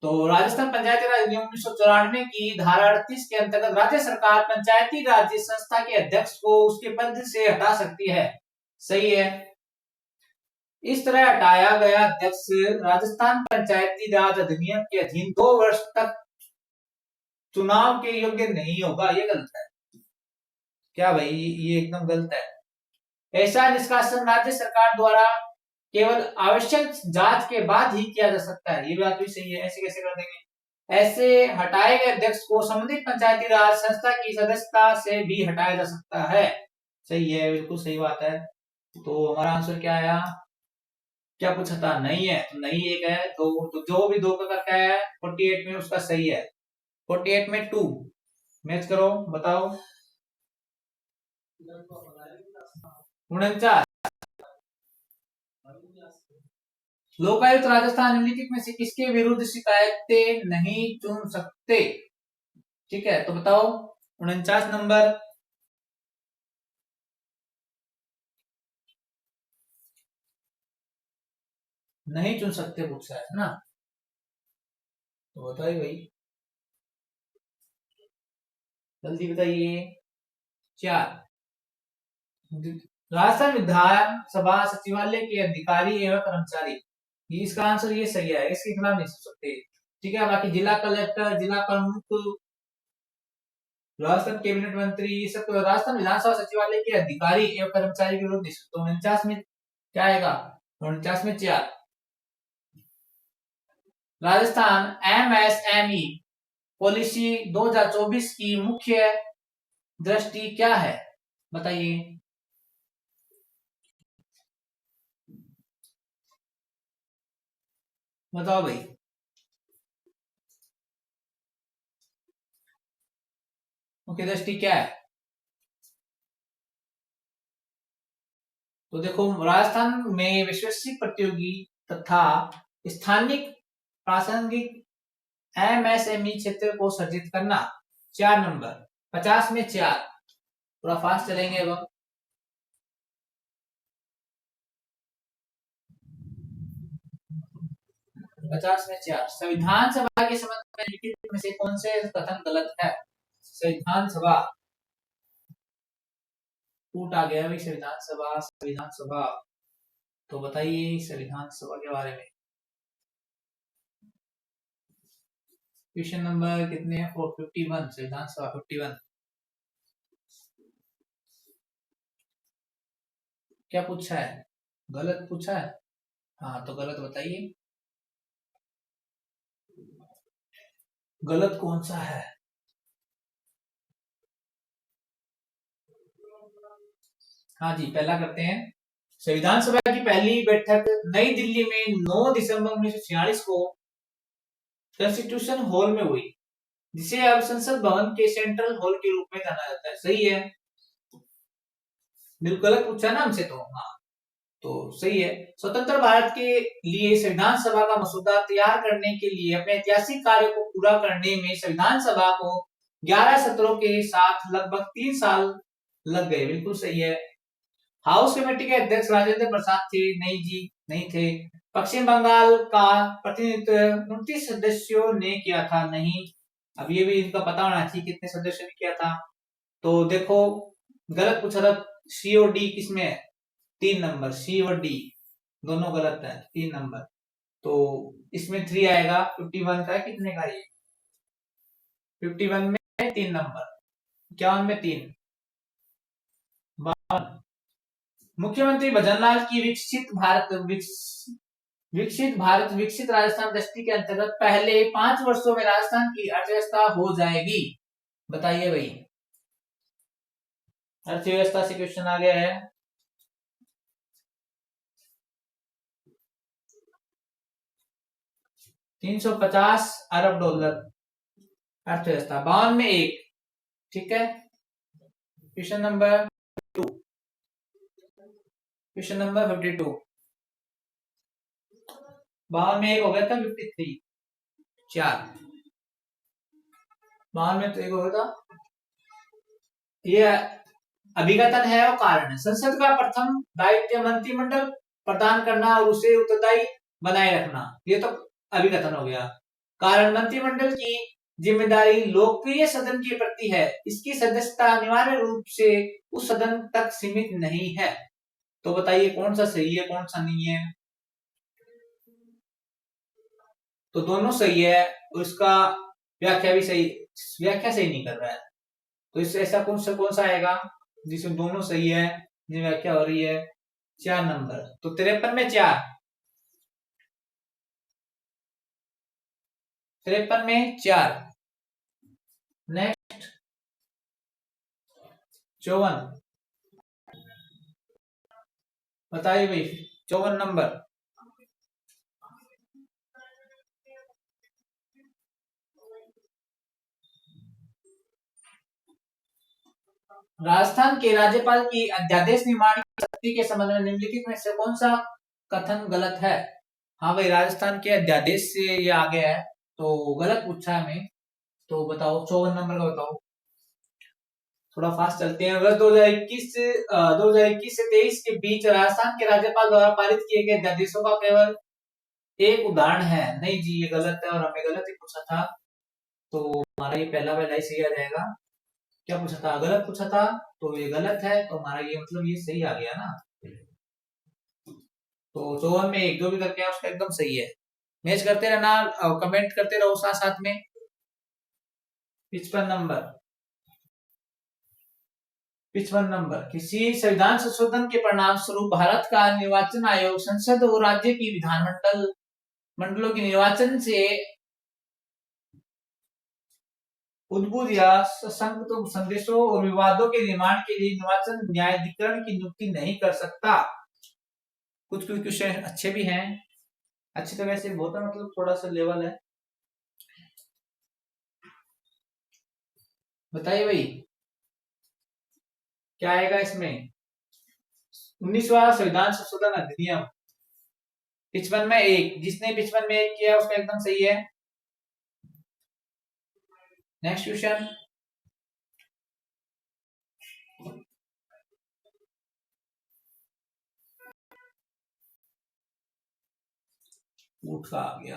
तो राजस्थान पंचायती राज अधिनियम 1994 की धारा 38 के अंतर्गत राज्य सरकार पंचायती राज्य संस्था के अध्यक्ष को उसके पद से हटा सकती है, सही है। इस तरह हटाया गया अध्यक्ष राजस्थान पंचायती राज अधिनियम के अधीन 2 वर्ष तक चुनाव के योग्य नहीं होगा, ये गलत है। क्या भाई, ये एकदम गलत है। ऐसा निष्कासन राज्य सरकार द्वारा केवल आवश्यक जांच के बाद ही किया जा सकता है, ये बात भी सही है। ऐसे कैसे कर देंगे? ऐसे हटाए गए अध्यक्ष को संबंधित पंचायती राज संस्था की सदस्यता से भी हटाया जा सकता है, सही है, बिल्कुल सही बात है। तो हमारा आंसर क्या आया? क्या पूछा था? नहीं है, तो नहीं एक है। तो जो भी 2 का करके आया है 48 में उसका सही है। 48 में 2 मैच करो, बताओ। 49। लोकायुक्त राजस्थान निम्नलिखित में से किसके विरुद्ध शिकायतें नहीं चुन सकते? ठीक है, तो बताओ 49 नंबर। नहीं चुन सकते पूछा है ना, तो बताइए भाई, जल्दी बताइए। 4। राजस्थान विधानसभा सचिवालय के अधिकारी एवं कर्मचारी, ये इसका आंसर ये सही है, इसके खिलाफ नहीं सोच सकते, ठीक है। बाकी जिला कलेक्टर, जिला प्रमुख, राजस्थान कैबिनेट मंत्री, ये सब तो राजस्थान विधानसभा सचिवालय के अधिकारी एवं कर्मचारी के विरुद्ध नहीं सकते। 49 में क्या आएगा? 49 में 4। राजस्थान एमएसएमई पॉलिसी 2024 की मुख्य दृष्टि क्या है? बताइए। बताओ भाई। मुख्य दृष्टि क्या है? तो देखो, राजस्थान में वैश्विक प्रतियोगी तथा स्थानिक प्रासंगिक एमएसएमई क्षेत्र को सर्जित करना। 4 नंबर 50 में 4, थोड़ा फास्ट चलेंगे अब। 50 में 4, संविधान सभा के संबंध में निम्नलिखित में से कौन से कथन गलत है? संविधान सभा फूट आ गया भाई, संविधान सभा। तो बताइए संविधान सभा के बारे में। क्वेश्चन नंबर कितने हैं? 451, संविधान सभा 51। क्या पूछा है? गलत पूछा है। हाँ तो गलत बताइए, गलत कौन सा है? हाँ जी, पहला करते हैं। संविधान सभा की पहली बैठक नई दिल्ली में 9 दिसंबर 1946 को कॉन्स्टिट्यूशन हॉल में हुई, जिसे अब संसद भवन के सेंट्रल हॉल के रूप में जाना जाता है। सही है, बिल्कुल गलत पूछा ना हमसे तो। हाँ तो सही है। स्वतंत्र भारत के लिए संविधान सभा का मसौदा तैयार करने के लिए अपने ऐतिहासिक कार्य को पूरा करने में संविधान सभा को 11 सत्रों के साथ लगभग 3 साल लग गए। बिल्कुल सही है। हाउस कमेटी के अध्यक्ष राजेंद्र प्रसाद थे? नहीं जी, नहीं थे। पश्चिम बंगाल का प्रतिनिधित्व 29 सदस्यों ने किया था? नहीं। अब ये भी इनका पता होना चाहिए कितने सदस्यों ने किया था। तो देखो गलत पूछा था। सी और डी किसमें है? 3 नंबर, सी और डी दोनों गलत है। 3 नंबर तो इसमें 3 आएगा। 51 का कितने का ये? 51 में 3 नंबर, 51 में 3, 52। मुख्यमंत्री भजनलाल की विकसित राजस्थान दृष्टि के अंतर्गत पहले 5 वर्षों में राजस्थान की अर्थव्यवस्था हो जाएगी। बताइए भाई, अर्थव्यवस्था से क्वेश्चन आ गया है। $350 अरब अर्थव्यवस्था। 52 में 1, ठीक है। Question number 2, question number 52। 52 में 1 हो गया था, 53 4, 52 में तो 1 हो गया था। ये अभिकथन है और कारण है। संसद का प्रथम दायित्व मंत्रिमंडल प्रदान करना और उसे उत्तरदायी बनाए रखना, ये तो अभिकथन हो गया। कारण मंत्रिमंडल की जिम्मेदारी लोकप्रिय सदन के प्रति है, इसकी सदस्यता अनिवार्य रूप से उस सदन तक सीमित नहीं है। तो बताइए कौन सा सही है कौन सा नहीं है? तो दोनों सही है और इसका व्याख्या भी सही, व्याख्या सही नहीं कर रहा है। तो इससे ऐसा कौन सा आएगा जिसमें दोनों सही है, जिसमें व्याख्या हो रही है? 4 नंबर। तो 53 में 4, 53 में 4। नेक्स्ट 54, बताइए भाई 54 नंबर। राजस्थान के राज्यपाल की अध्यादेश निर्माण की शक्ति के संबंध में निम्नलिखित में से कौन सा कथन गलत है? हाँ भाई, राजस्थान के अध्यादेश से ये आ गया है, तो गलत पूछा है हमें। तो बताओ 54 नंबर का बताओ। थोड़ा फास्ट चलते हैं। वर्ष 2021 से 23 के बीच राजस्थान के राज्यपाल द्वारा पारित किए गए अध्यादेशों का केवल एक उदाहरण है। नहीं जी, ये गलत है और हमें गलत ही पूछा था। तो हमारा ये पहला ही सही आ जाएगा। क्या पूछा था? गलत पूछा था, तो ये गलत है, तो हमारा ये मतलब ये सही आ गया ना। तो 54 में 1 जो भी करके उसका एकदम सही है। मैच करते रहना, कमेंट करते रहो साथ साथ में। 55 नंबर, 55 नंबर। किसी संविधान संशोधन के परिणाम स्वरूप भारत का निर्वाचन आयोग संसद और राज्य की मंडलों के निर्वाचन से उद्भूत या संदेशों और विवादों के निर्माण के लिए निर्वाचन न्यायाधिकरण की नियुक्ति नहीं कर सकता। कुछ क्वेश्चन अच्छे भी हैं, अच्छे तो वैसे बहुत है, मतलब थोड़ा सा लेवल है। बताइए भाई क्या आएगा इसमें? 19वां संविधान संशोधन अधिनियम 55 में 1, जिसने 55 में 1 किया उसका एकदम सही है। Next question. ऊँट का आ गया।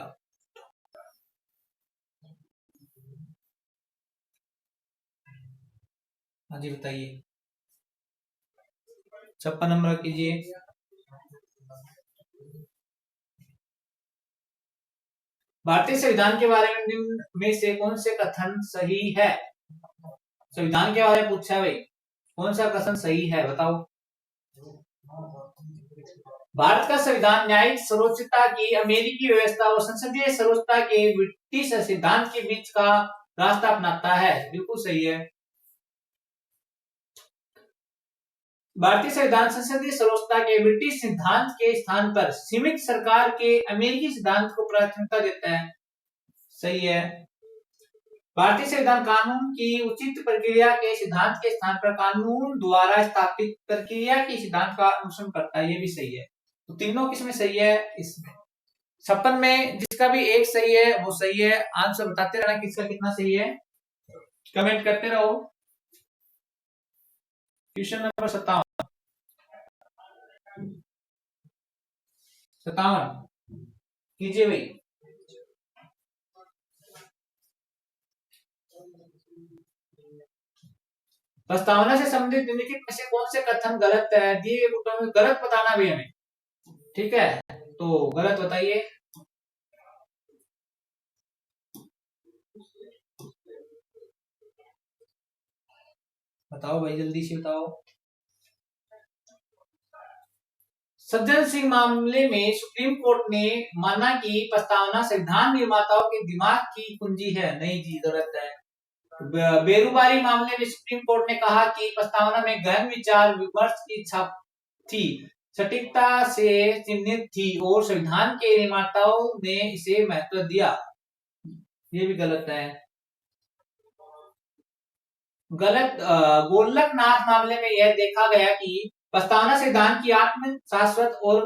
हाँ जी बताइए। 56 नंबर कीजिए। भारतीय संविधान के बारे में निम्न में से कौन से कथन सही है? संविधान के बारे में पूछा है भाई, कौन सा कथन सही है बताओ। भारत का संविधान न्यायिक सर्वोच्चता की अमेरिकी व्यवस्था और संसदीय सर्वोच्चता के ब्रिटिश सिद्धांत के बीच का रास्ता अपनाता है। बिल्कुल सही है। भारतीय संविधान संसदीय सर्वोच्चता के ब्रिटिश सिद्धांत के स्थान पर सीमित सरकार के अमेरिकी सिद्धांत को प्राथमिकता देता है। सही है। भारतीय संविधान कानून की उचित प्रक्रिया के सिद्धांत के स्थान पर कानून द्वारा स्थापित प्रक्रिया के सिद्धांत का अनुसरण करता है। ये भी सही है। तो तीनों किसमें सही है? इसमें 56 में जिसका भी एक सही है वो सही है। आंसर बताते रहना किसका कितना सही है, कमेंट करते रहो। क्वेश्चन नंबर 57 कीजिए भाई। प्रस्तावना से संबंधित निम्नलिखित में से कौन से कथन गलत है? दिए गए में गलत बताना भी हमें, ठीक है? तो गलत बताइए। बताओ भाई जल्दी से बताओ। सज्जन सिंह मामले में सुप्रीम कोर्ट ने माना कि प्रस्तावना संविधान निर्माताओं के दिमाग की कुंजी है। नहीं जी, गलत है। बेरुबारी मामले में सुप्रीम कोर्ट ने कहा कि प्रस्तावना में गहन विचार विमर्श की छाप थी, सटीकता से चिन्हित थी और संविधान के निर्माताओं ने इसे महत्व दिया। ये भी गलत है। गलत। गोलकनाथ मामले में यह देखा गया कि प्रस्तावना सिद्धांत की आत्म शाश्वत और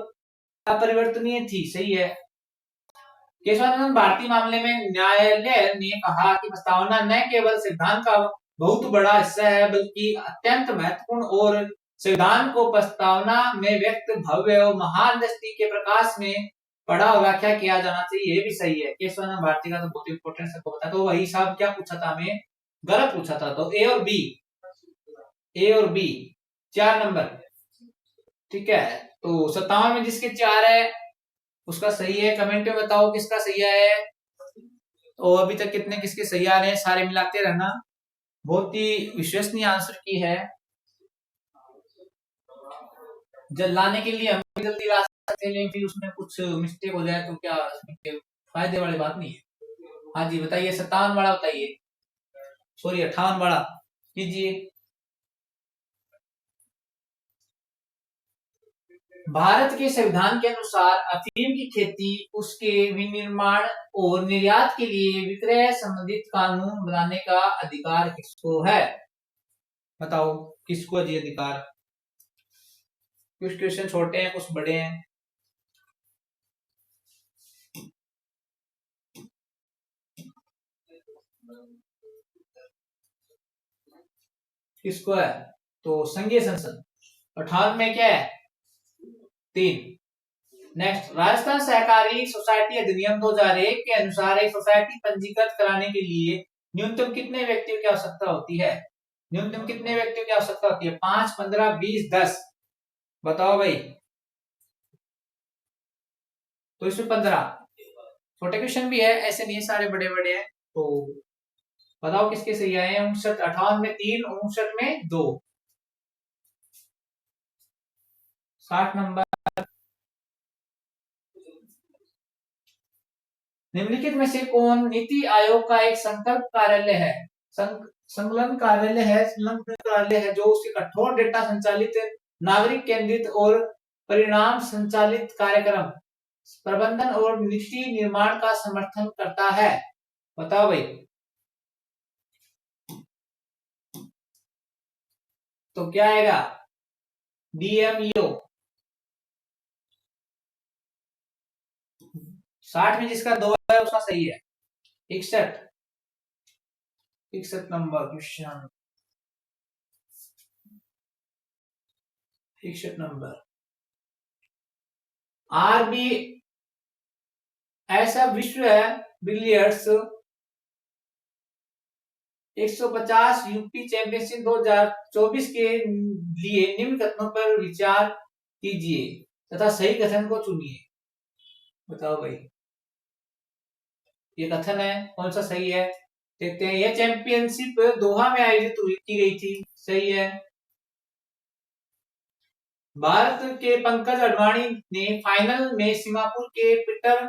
अपरिवर्तनीय थी। सही है। केशवानंद भारती मामले में न्यायालय ने कहा कि प्रस्तावना न केवल सिद्धांत का बहुत बड़ा हिस्सा है बल्कि अत्यंत महत्वपूर्ण और संविधान को प्रस्तावना में व्यक्त भव्य और महान दृष्टि के प्रकाश में पढ़ा और व्याख्या किया जाना चाहिए। ये भी सही है। केशवानंद भारती का तो बहुत इंपॉर्टेंट सबको पता है। तो वही साहब क्या पूछा था हमें? गलत पूछा था। तो ए और बी, ए और बी 4 नंबर, ठीक है। तो 57 में जिसके 4 है उसका सही है। कमेंट में बताओ किसका सही है। तो अभी तक कितने किसके सही आ रहे हैं सारे मिलाते रहना। बहुत ही विश्वसनीय आंसर की है। जब लाने के लिए हम जल्दी ला सकते हैं लेकिन फिर उसमें कुछ मिस्टेक हो जाए तो क्या फायदे वाली बात नहीं है। हाँ जी बताइए। 57 वाला बताइए, सॉरी 58 वाला कीजिए। भारत के संविधान के अनुसार अफीम की खेती, उसके विनिर्माण और निर्यात के लिए विक्रय संबंधित कानून बनाने का अधिकार किसको है? बताओ किसको है ये अधिकार। कुछ क्वेश्चन छोटे हैं कुछ बड़े हैं। किसको है? तो संघीय संसद। 58 में क्या है? 3। नेक्स्ट, राजस्थान सहकारी सोसाइटी अधिनियम 2001 के अनुसार एक सोसाइटी पंजीकृत कराने के लिए न्यूनतम कितने व्यक्तियों की आवश्यकता होती है? न्यूनतम कितने व्यक्तियों की आवश्यकता होती है? 5, 15, 20, 10? बताओ भाई। तो इसमें 15। छोटे क्वेश्चन भी है, ऐसे नहीं सारे बड़े बड़े हैं। तो बताओ किसके सही आए हैं। 59, 58 में 3, 59 में 2। 60 नंबर। निम्नलिखित में से कौन नीति आयोग का एक संकल्प कार्यालय है? संकलन कार्यालय है, संकलन कार्यालय है जो उसके कठोर डेटा संचालित, नागरिक केंद्रित और परिणाम संचालित कार्यक्रम प्रबंधन और नीति निर्माण का समर्थन करता है। बताओ भाई। तो क्या आएगा? डीएमईओ। 60 में जिसका 2 है उसका सही है। 61 61 नंबर क्वेश्चन, 61 नंबर। आरबी ऐसा विश्व है बिलियर्ड्स 150 यूपी चैंपियनशिप 2024 के लिए निम्न कथनों पर विचार कीजिए तथा सही कथन को चुनिए। बताओ भाई, ये कथन है, कौन सा सही है? देखते हैं। यह चैंपियनशिप दोहा में आयोजित की गई थी, सही है। भारत के पंकज अडवाणी ने फाइनल में सिंगापुर के पीटर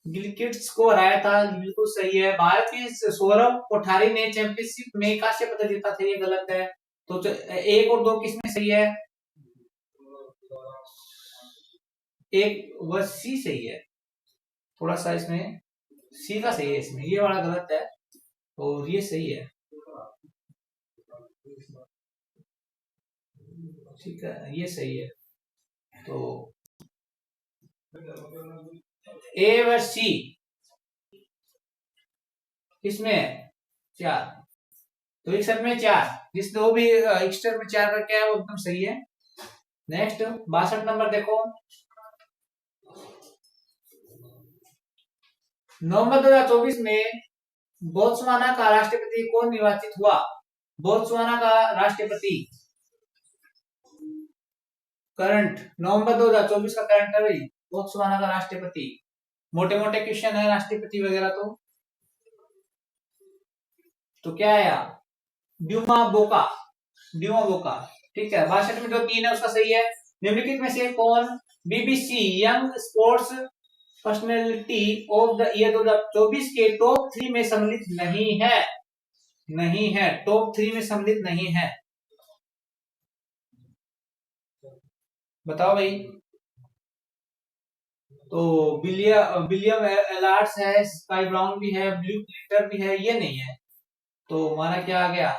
गिलक्रिस्ट को हराया था, बिल्कुल सही है। भारत के सौरभ कोठारी ने चैंपियनशिप में कांस्य पदक जीता था, ये गलत है। तो 1 और 2 किसमें सही है? एक वह सी सही है, थोड़ा सा इसमें सी का सही है, इसमें ये वाला गलत है और ये सही है। ठीक है, ये सही है। तो ए व सी किसमें? 4। तो 61 में 4, जिस दो भी 61 में 4 का क्या है वो एकदम सही है। नेक्स्ट 62 नंबर देखो। नवंबर 2024 में बोत्सवाना का राष्ट्रपति कौन निर्वाचित हुआ? बोत्सवाना का राष्ट्रपति करंट, नवंबर 2024 का करंट है भाई, बोत्सवाना का राष्ट्रपति। मोटे मोटे क्वेश्चन है राष्ट्रपति वगैरह तो क्या है यार? ड्यूमा बोका, ड्यूमा बोका। ठीक है। 62 में जो 3 है उसका सही है। निम्नलिखित में से कौन BBC young sports personality of the year 2024 के टॉप 3 में सम्मिलित नहीं है? नहीं है, टॉप 3 में सम्मिलित नहीं है। बताओ भाई। तो विलियम एलार्ड्स है, स्काई ब्राउन भी है, ब्लू ग्लिटर भी है, ये नहीं है। तो हमारा क्या आ गया?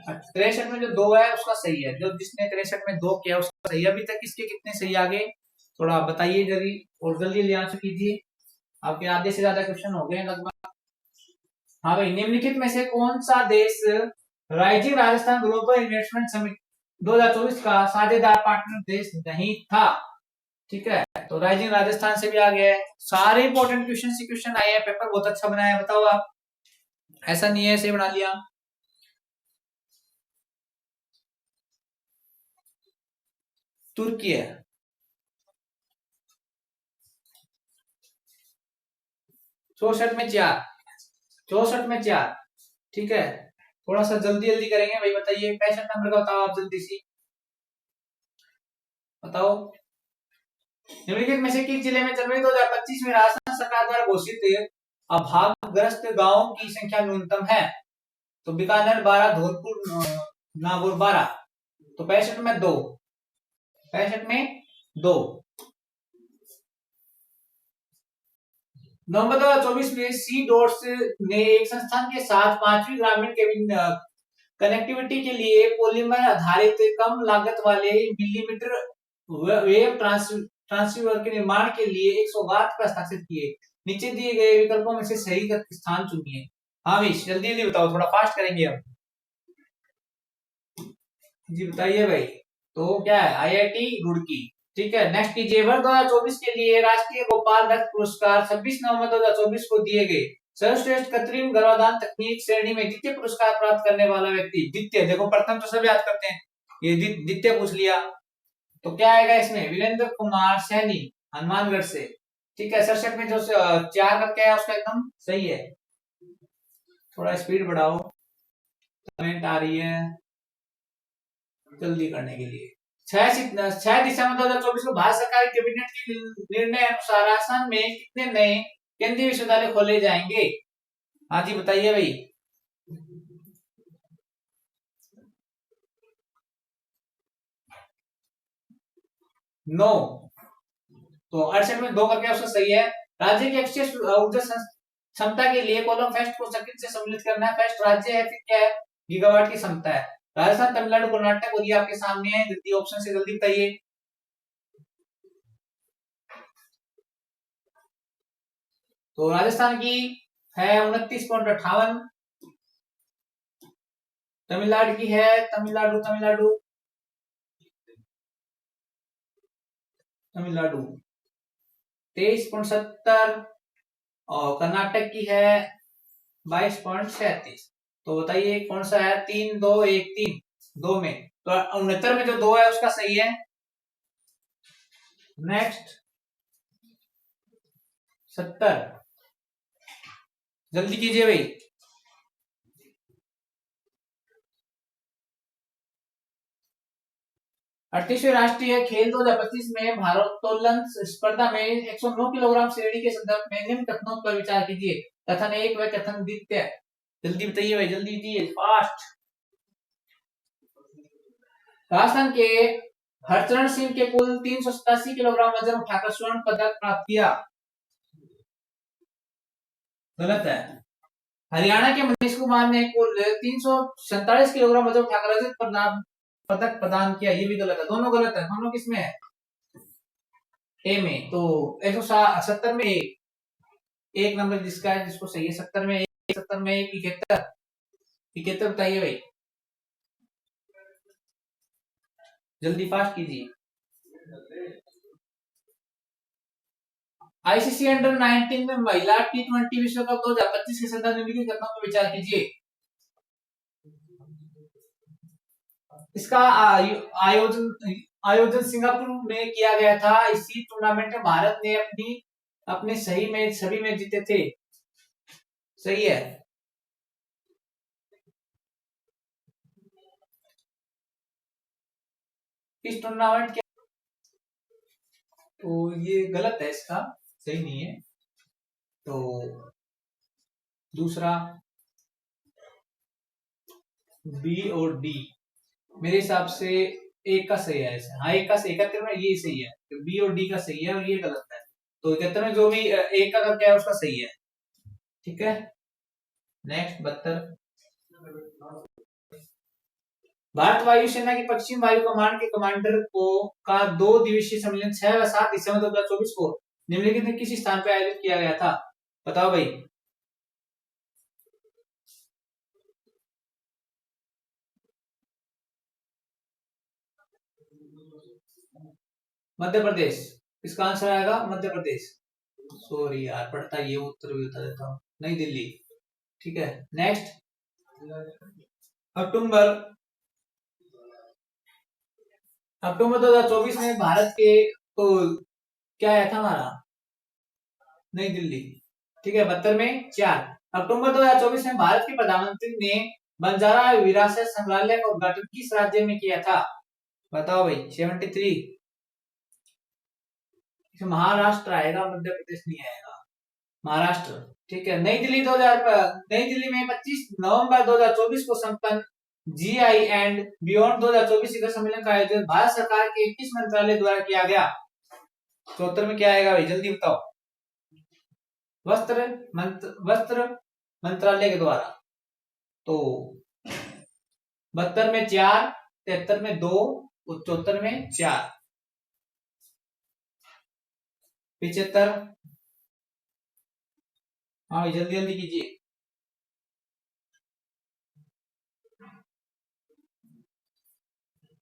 63 में जो 2 है उसका सही है, जो जिसने 63 में 2 किया उसका सही है। अभी तक इसके कितने सही आ गए थोड़ा बताइए जल्दी, और जल्दी जल्दी आंसर कीजिए। आपके आधे से ज्यादा क्वेश्चन हो गए लगभग। हाँ भाई, निम्नलिखित में से कौन सा देश rising Rajasthan global investment summit 2024 का साझेदार पार्टनर देश नहीं था? ठीक है, तो राइजिंग राजस्थान से भी आ गया है। सारे इंपॉर्टेंट क्वेश्चन से क्वेश्चन आए हैं, पेपर बहुत अच्छा बनाया है। बताओ आप, ऐसा नहीं है ऐसे बना लिया। तुर्की है। 64 में 4, 64 में 4। ठीक है, थोड़ा सा जल्दी जल्दी करेंगे भाई। बताइए 65 नंबर का बताओ आप जल्दी से बताओ। निम्नलिखित में से किस जिले में जनवरी 2025 में राजस्थान सरकार द्वारा घोषित अभावग्रस्त गांवों की संख्या न्यूनतम है? तो बीकानेर 12, धौलपुर नागौर 12। तो 65 में 2, 65 में 2। नवंबर 2024 में सी डॉट्स ने एक संस्थान के साथ 5वीं ग्रामीण कनेक्टिविटी के लिए पॉलीमर आधारित कम लागत वाले मिलीमीटर वेव ट्रांससीवर के निर्माण के लिए 100 पर हस्ताक्षर किए। नीचे दिए गए विकल्पों में से सही स्थान चुनिए। हाँ विश, जल्दी जल्दी बताओ, थोड़ा फास्ट करेंगे हम। जी बताइए भाई। तो क्या है? आईआईटी रुड़की। ठीक है। नेक्स्ट कीजिए। वर्ष 2024 के लिए राष्ट्रीय गोपाल रथ पुरस्कार 26 नवंबर 2024 को दिए गए। सर्वश्रेष्ठ कृत्रिम गर्भाधान तकनीक श्रेणी में द्वितीय पुरस्कार प्राप्त करने वाला व्यक्ति। द्वितीय, देखो प्रथम तो सब याद करते हैं, ये द्वितीय पूछ लिया। तो क्या आएगा इसमें? वीरेंद्र कुमार सैनी, हनुमानगढ़ से। ठीक है। 67 में जो 4 का क्या है उसका एकदम सही है। थोड़ा स्पीड बढ़ाओ, कमेंट आ रही है जल्दी करने के लिए। 6 दिसंबर 2024 को भारत सरकार के कैबिनेट के निर्णय अनुसार राजस्थान में कितने नए केंद्रीय विश्वविद्यालय खोले जाएंगे? हाँ जी बताइए भाई। 9। तो 68 में 2 करके उसका सही है। राज्य की अक्षय ऊर्जा क्षमता के लिए कॉलम फेस्ट को सर्किट से सम्मिलित करना है। फेस्ट राज्य है, फिर क्या है? गीगावाट की क्षमता है। राजस्थान, तमिलनाडु, कर्नाटक, और ये आपके सामने है। जल्दी ऑप्शन से जल्दी बताइए। तो राजस्थान की है 29.58। तमिलनाडु की है तमिलनाडु 23.70। और कर्नाटक की है 22.37। तो बताइए कौन सा है? 3 2 1 3 दो में, तो 69 में जो दो है उसका सही है। नेक्स्ट 70, जल्दी कीजिए भाई। 38वीं राष्ट्रीय खेल 2025 में भारोत्तोलन स्पर्धा में 109 किलोग्राम श्रेणी के संदर्भ में निम्न कथनों पर विचार कीजिए। कथन एक व कथन द्वितीय। जल्दी बताइए भाई, जल्दी कीजिए, फास्ट। राजस्थान के हरचरण सिंह के कुल 387 किलोग्राम वजन उठाकर स्वर्ण पदक प्राप्त किया। गलत है। हरियाणा के मनीष कुमार ने कुल 347 किलोग्राम वजन उठाकर रजत पदक प्रदान किया। ये भी गलत है, दोनों गलत है। दोनों किसमें है? ए में। तो 170 में एक नंबर जिसका है, जिसको सही है। 70 में एक, 70 में एक, 71। 71 बताइए भाई, जल्दी फास्ट कीजिए। आईसीसी अंडर 19 में महिला T20 विश्व कप 2025 के संदर्भ में निम्नलिखित कथनों पर विचार कीजिए। इसका आयोजन आयोजन सिंगापुर में किया गया था। इसी टूर्नामेंट में भारत ने अपने सभी मैच जीते थे। सही है। इस टूर्नामेंट के, तो ये गलत है, इसका सही नहीं है। तो दूसरा बी और डी मेरे हिसाब से एक का सही है। हाँ, एक का सही, 71 में ये सही है। तो बी और डी का सही है और ये गलत है। तो 71 में जो भी एक का क्या है उसका सही है। ठीक है। नेक्स्ट 72। भारत वायुसेना की पश्चिम वायु कमांड के कमांडर को का 2 दिवसीय सम्मेलन 6 व 7 दिसंबर 2024 को निम्नलिखित में किस स्थान पर आयोजित किया गया था? बताओ भाई। मध्य प्रदेश। इसका आंसर आएगा मध्य प्रदेश। सॉरी यार, पढ़ता ये उत्तर भी बता देता हूँ। नई दिल्ली। ठीक है। नेक्स्ट अक्टूबर 2024 में भारत के, तो क्या आया था हमारा? नई दिल्ली। ठीक है। 72 में 4 अक्टूबर 2024 में भारत के प्रधानमंत्री ने बंजारा विरासत संग्रहालय का उद्घाटन किस राज्य में किया था? बताओ भाई। 73। महाराष्ट्र आएगा, मध्य प्रदेश नहीं आएगा, महाराष्ट्र। ठीक है। नई दिल्ली में 25 नवंबर 2024 को संपन्न जीआई एंड बियॉन्ड 2024 शिखर सम्मेलन का आयोजन भारत सरकार के किस मंत्रालय द्वारा किया गया? 74 में क्या आएगा भाई, जल्दी बताओ। वस्त्र मंत्रालय के द्वारा। तो 72 में 4, 73 में 2, 74 में 4। 75। हाँ, जल्दी जल्दी कीजिए।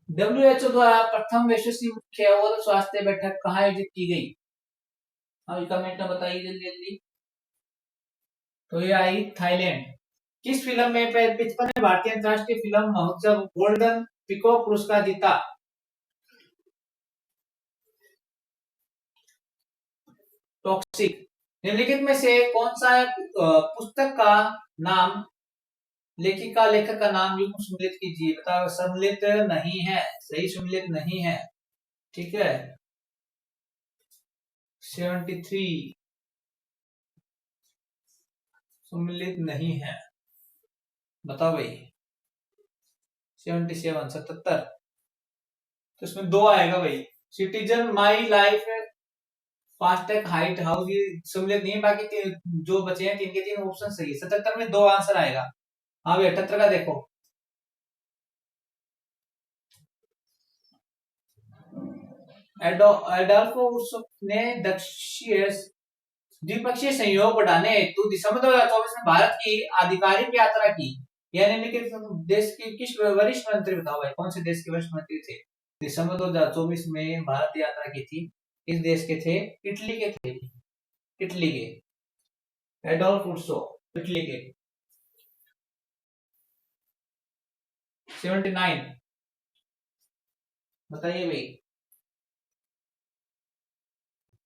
WHO द्वारा प्रथम विश्व मुख्य और स्वास्थ्य बैठक कहाँ आयोजित की गई? अभी कमेंट में बताइए जल्दी जल्दी। तो ये आई थाईलैंड। किस फिल्म में 55वें भारतीय अंतर्राष्ट्रीय फिल्म महोत्सव गोल्डन पीकॉक पुरस्कार जीता? टॉक्सिक। निम्नलिखित में से कौन सा पुस्तक का नाम, लेखिका लेखक का नाम युग्म सम्मिलित कीजिए। बताओ। सम्मिलित नहीं है, सही सम्मिलित नहीं है। ठीक है। 73 सम्मिलित नहीं है। बताओ भाई। 77 77। तो इसमें 2 आएगा भाई। Citizen my life FASTag height house ये सम्मिलित नहीं है। बाकी जो बचे हैं 3 के 3 ऑप्शन सही है। 77 में 2 आंसर आएगा। हाँ भाई। 78 का देखो। एडोल्फो ने दक्षिण द्विपक्षीय सहयोग बढ़ाने हेतु दिसंबर 2024 में भारत की आधिकारिक यात्रा की। यह निम्नलिखित देश के किस वरिष्ठ मंत्री, बताओ भाई कौन से देश के वरिष्ठ मंत्री थे? दिसंबर 2024 में भारत यात्रा की थी, किस देश के थे? इटली के थे, इटली के एडोल्फ उर्सो, इटली के। 79 बताइए भाई,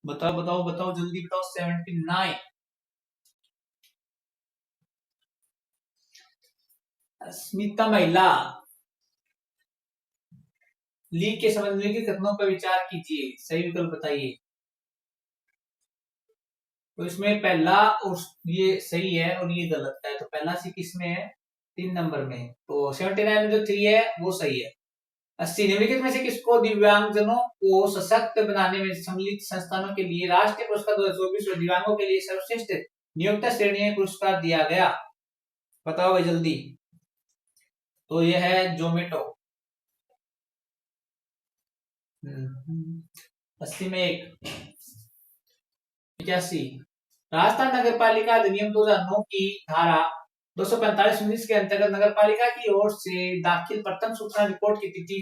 बताओ बताओ बताओ जल्दी बताओ। 79 अस्मिता महिला। लीग के संबंध में कथनों पर विचार कीजिए, सही विकल्प बताइए। तो इसमें पहला और ये सही है और ये गलत है, तो पहला सी किस में है? 3 नंबर में। तो 79 में जो 3 है वो सही है। 80 निम्नलिखित में से किसको दिव्यांगजनों को सशक्त बनाने में सम्मिलित संस्थानों के लिए राष्ट्रीय पुरस्कार 2024 और दिव्यांगों के लिए सर्वश्रेष्ठ नियोक्ता श्रेणी में पुरस्कार दिया गया? बताओ भाई जल्दी। तो यह है जोमेटो। 80 में 1। 85 राजस्थान नगर पालिका अधिनियम 2009 की धारा 245 के अंतर्गत नगर पालिका की ओर से दाखिल प्रथम सूचना रिपोर्ट की तिथि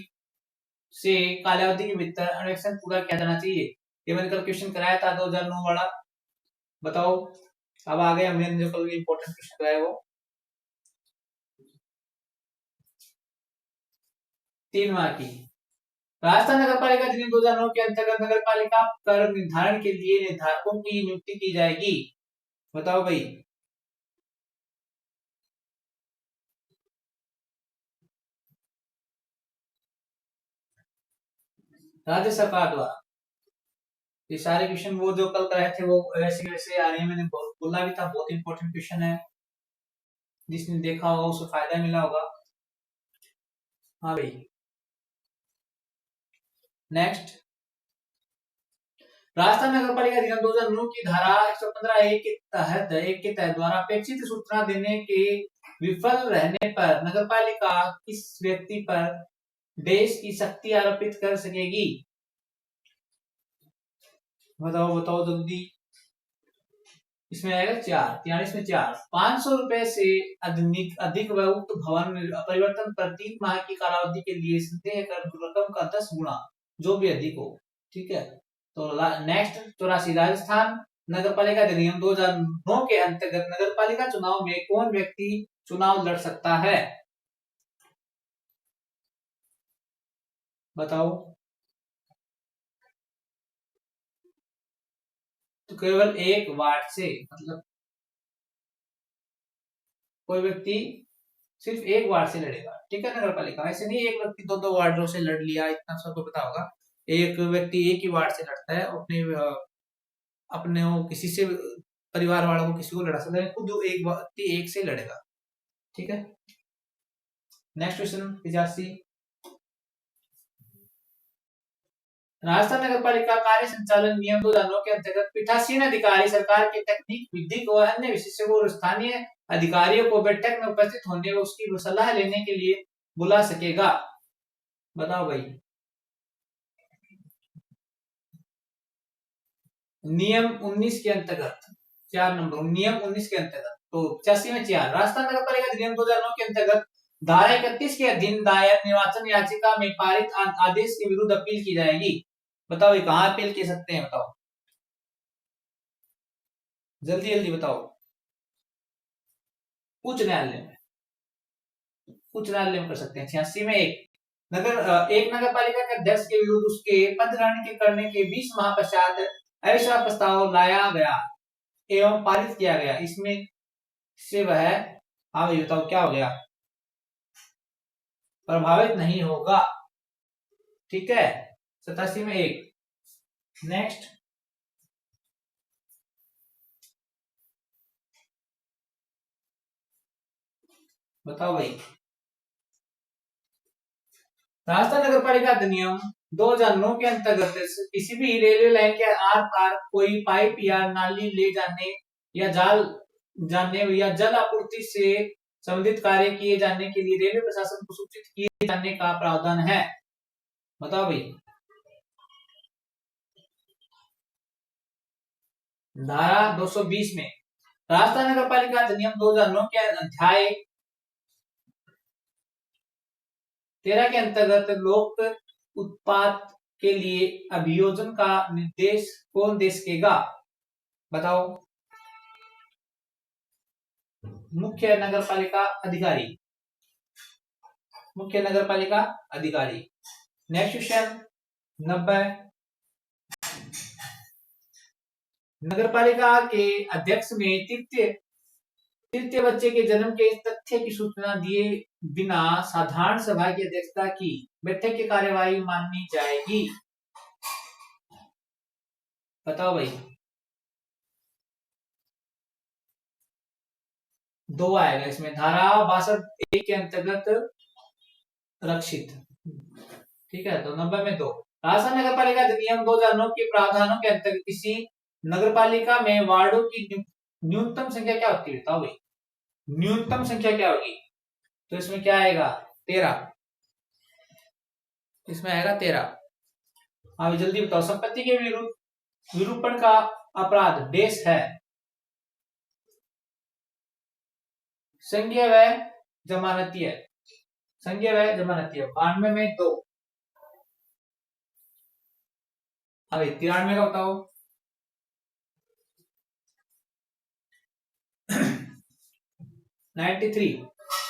से कालावधि के भीतर अन्वेषण पूरा किया जाना चाहिए। ये मैंने कल क्वेश्चन कराया था 2009 वाला। बताओ, अब आ गए हमने जो कल इंपॉर्टेंट क्वेश्चन कराया वो 3 मार्क की। राजस्थान नगर पालिका अधिनियम 2009 के अंतर्गत नगर पालिका कर निर्धारण के लिए निर्धारकों की नियुक्ति की जाएगी। बताओ भाई। राज्य सरकार द्वारा। ये सारे क्वेश्चन वो जो कल कराए थे वो वैसे वैसे आ रहे हैं, मैंने बोला भी था बहुत इंपॉर्टेंट क्वेश्चन है, जिसने देखा होगा उसको फायदा मिला होगा। हाँ भाई नेक्स्ट, राजस्थान नगर पालिका अधिनियम 2009 की धारा 115 के तहत द्वारा अपेक्षित सूचना देने के विफल रहने पर नगर पालिका किस व्यक्ति पर देश की शक्ति आरोपित कर सकेगी? बताओ बताओ जल्दी। इसमें आएगा 4, 43 में 4। 500 रुपए से अधिक उक्त भवन परिवर्तन पर 3 माह की कालावधि के लिए संदेह कर रकम का 10 गुना जो भी अधिक हो। ठीक है, तो नेक्स्ट 84 राजस्थान नगर पालिका अधिनियम 2009 के अंतर्गत नगर पालिका चुनाव में कौन व्यक्ति चुनाव लड़ सकता है? बताओ। तो केवल एक वार्ड से, मतलब कोई व्यक्ति सिर्फ एक वार्ड से लड़ेगा। ठीक है, नगर पालिका ऐसे नहीं एक व्यक्ति दो वार्डों से लड़ लिया, इतना सबको पता होगा। एक व्यक्ति एक ही वार्ड से लड़ता है, अपने अपने वो किसी से परिवार वालों को किसी को लड़ा सकता है, खुद एक व्यक्ति एक से लड़ेगा। ठीक है, नेक्स्ट क्वेश्चन 85। राजस्थान नगर पालिका कार्य संचालन नियम 2009 के अंतर्गत पीठासीन अधिकारी सरकार के तकनीक विधिक और अन्य विशेषज्ञों और स्थानीय अधिकारियों को बैठक में उपस्थित होने व उसकी सलाह लेने के लिए बुला सकेगा। बताओ भाई। नियम 19 के अंतर्गत 4 नंबर, नियम 19 के अंतर्गत। तो 85 में 4 राजस्थान नगर पालिका अधिनियम 2009 के अंतर्गत धारा 31 के अधीन दायर निर्वाचन याचिका में पारित आदेश के विरुद्ध अपील की जाएगी। बताओ ये कहाँ अपील कर सकते हैं? बताओ जल्दी जल्दी बताओ। उच्च न्यायालय में, उच्च न्यायालय में कर सकते हैं। 86 में एक नगर पालिका के अध्यक्ष के विरुद्ध उसके पद ग्रहण के करने के 20 माह पश्चात अविश्वास प्रस्ताव लाया गया एवं पारित किया गया, इसमें से वह, हाँ भाई बताओ क्या हो गया? प्रभावित नहीं होगा। ठीक है, 87 में 1। नेक्स्ट, बताओ भाई। राजस्थान नगर पालिका अधिनियम 2009 के अंतर्गत किसी भी रेलवे लाइन के आर पार कोई पाइप या नाली ले जाने या जाल जाने या जल आपूर्ति से संबंधित कार्य किए जाने के लिए रेलवे प्रशासन को सूचित किए जाने का प्रावधान है। बताओ भाई। धारा 220 में राजस्थान नगर पालिका अधिनियम 2009 के अध्याय 13 के अंतर्गत लोक उत्पाद के लिए अभियोजन का निर्देश कौन दे सकेगा? बताओ। मुख्य नगरपालिका अधिकारी। मुख्य नगरपालिका अधिकारी। Next question 90। नगरपालिका के अध्यक्ष में तृतीय बच्चे के जन्म के तथ्य की सूचना दिए बिना साधारण सभा की अध्यक्षता की बैठक की कार्यवाही मानी जाएगी? बताओ भाई। 2 आएगा इसमें, धारा 62 के अंतर्गत रक्षित। ठीक है, तो 90 में 2। राजस्थान नगरपालिका अधिनियम 2009 के प्रावधानों के अंतर्गत किसी नगरपालिका में वार्डों की न्यूनतम संख्या क्या होती है? बताओ भाई, न्यूनतम संख्या क्या होगी? तो इसमें क्या आएगा? 13। इसमें आएगा 13। अब जल्दी बताओ। संपत्ति के विरूपण का अपराध देश है संज्ञेय व जमानतीय। संज्ञेय व जमानतीय। 92 में 2। अभी 93 का बताओ। 93।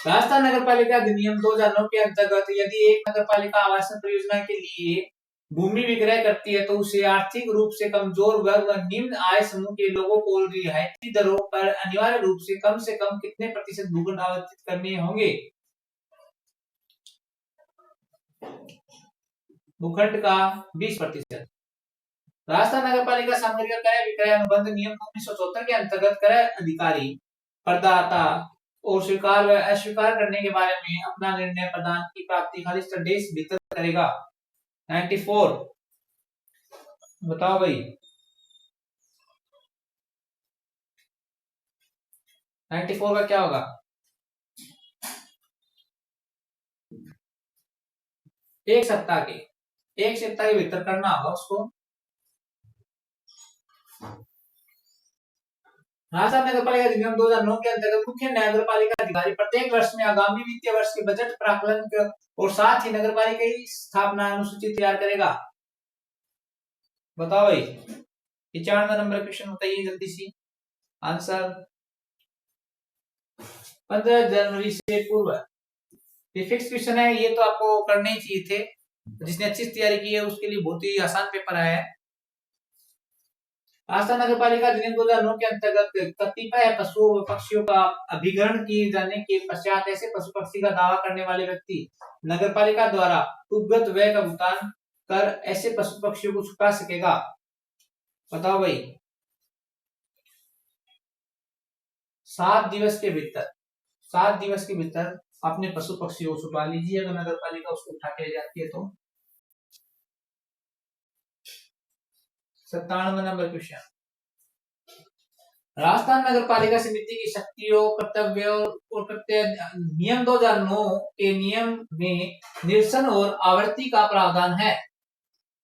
राजस्थान नगरपालिका अधिनियम 2009 के अंतर्गत यदि एक नगरपालिका आवासन परियोजना के लिए भूमि विक्रय करती है तो उसे आर्थिक रूप से कमजोर वर्ग व निम्न आय समूह के लोगों को रियायती दरों पर अनिवार्य रूप से कम कितने प्रतिशत भूखंड आवंटित करने होंगे? भूखंड का 20%। राजस्थान नगरपालिका सामग्री का क्रय विक्रय अनुबंध नियम 1974 के अंतर्गत क्रय अधिकारी प्रदाता और स्वीकार व अस्वीकार करने के बारे में अपना निर्णय प्रदान की प्राप्ति खालिश देश भीतर करेगा। 94। बताओ भाई। 94 का क्या होगा? एक सप्ताह के भीतर करना होगा उसको। राजस्थान नगरपालिका अधिनियम 2009 के अंतर्गत मुख्य नगरपालिका अधिकारी प्रत्येक वर्ष में आगामी वित्तीय वर्ष के बजट प्राक्कलन और साथ ही नगरपालिका की स्थापना अनुसूची तैयार करेगा। बताओ भाई। 95 नंबर क्वेश्चन बताइए जल्दी सी आंसर। 15 जनवरी से पूर्व। ये फिक्स क्वेश्चन है, ये तो आपको करने ही चाहिए थे। जिसने अच्छी तैयारी की है उसके लिए बहुत ही आसान पेपर आया है। राजस्थान नगरपालिका अधिनियम 2009 के अंतर्गत कतिपय पशुओं व पक्षियों का अभिग्रहण किए जाने के पश्चात ऐसे पशु पक्षी का दावा करने वाले व्यक्ति नगरपालिका द्वारा उपगत व्यय का भुगतान कर ऐसे पशु पक्षियों को छुटा सकेगा। बताओ भाई। 7 दिवस के भीतर अपने पशु पक्षियों को छुपा लीजिए अगर नगरपालिका उसको उठा के ले जाती है तो। 97 नंबर क्वेश्चन। राजस्थान नगरपालिका समिति की शक्तियों कर्तव्यों और नियम 2009 के नियम में निरसन और आवृत्ति का प्रावधान है।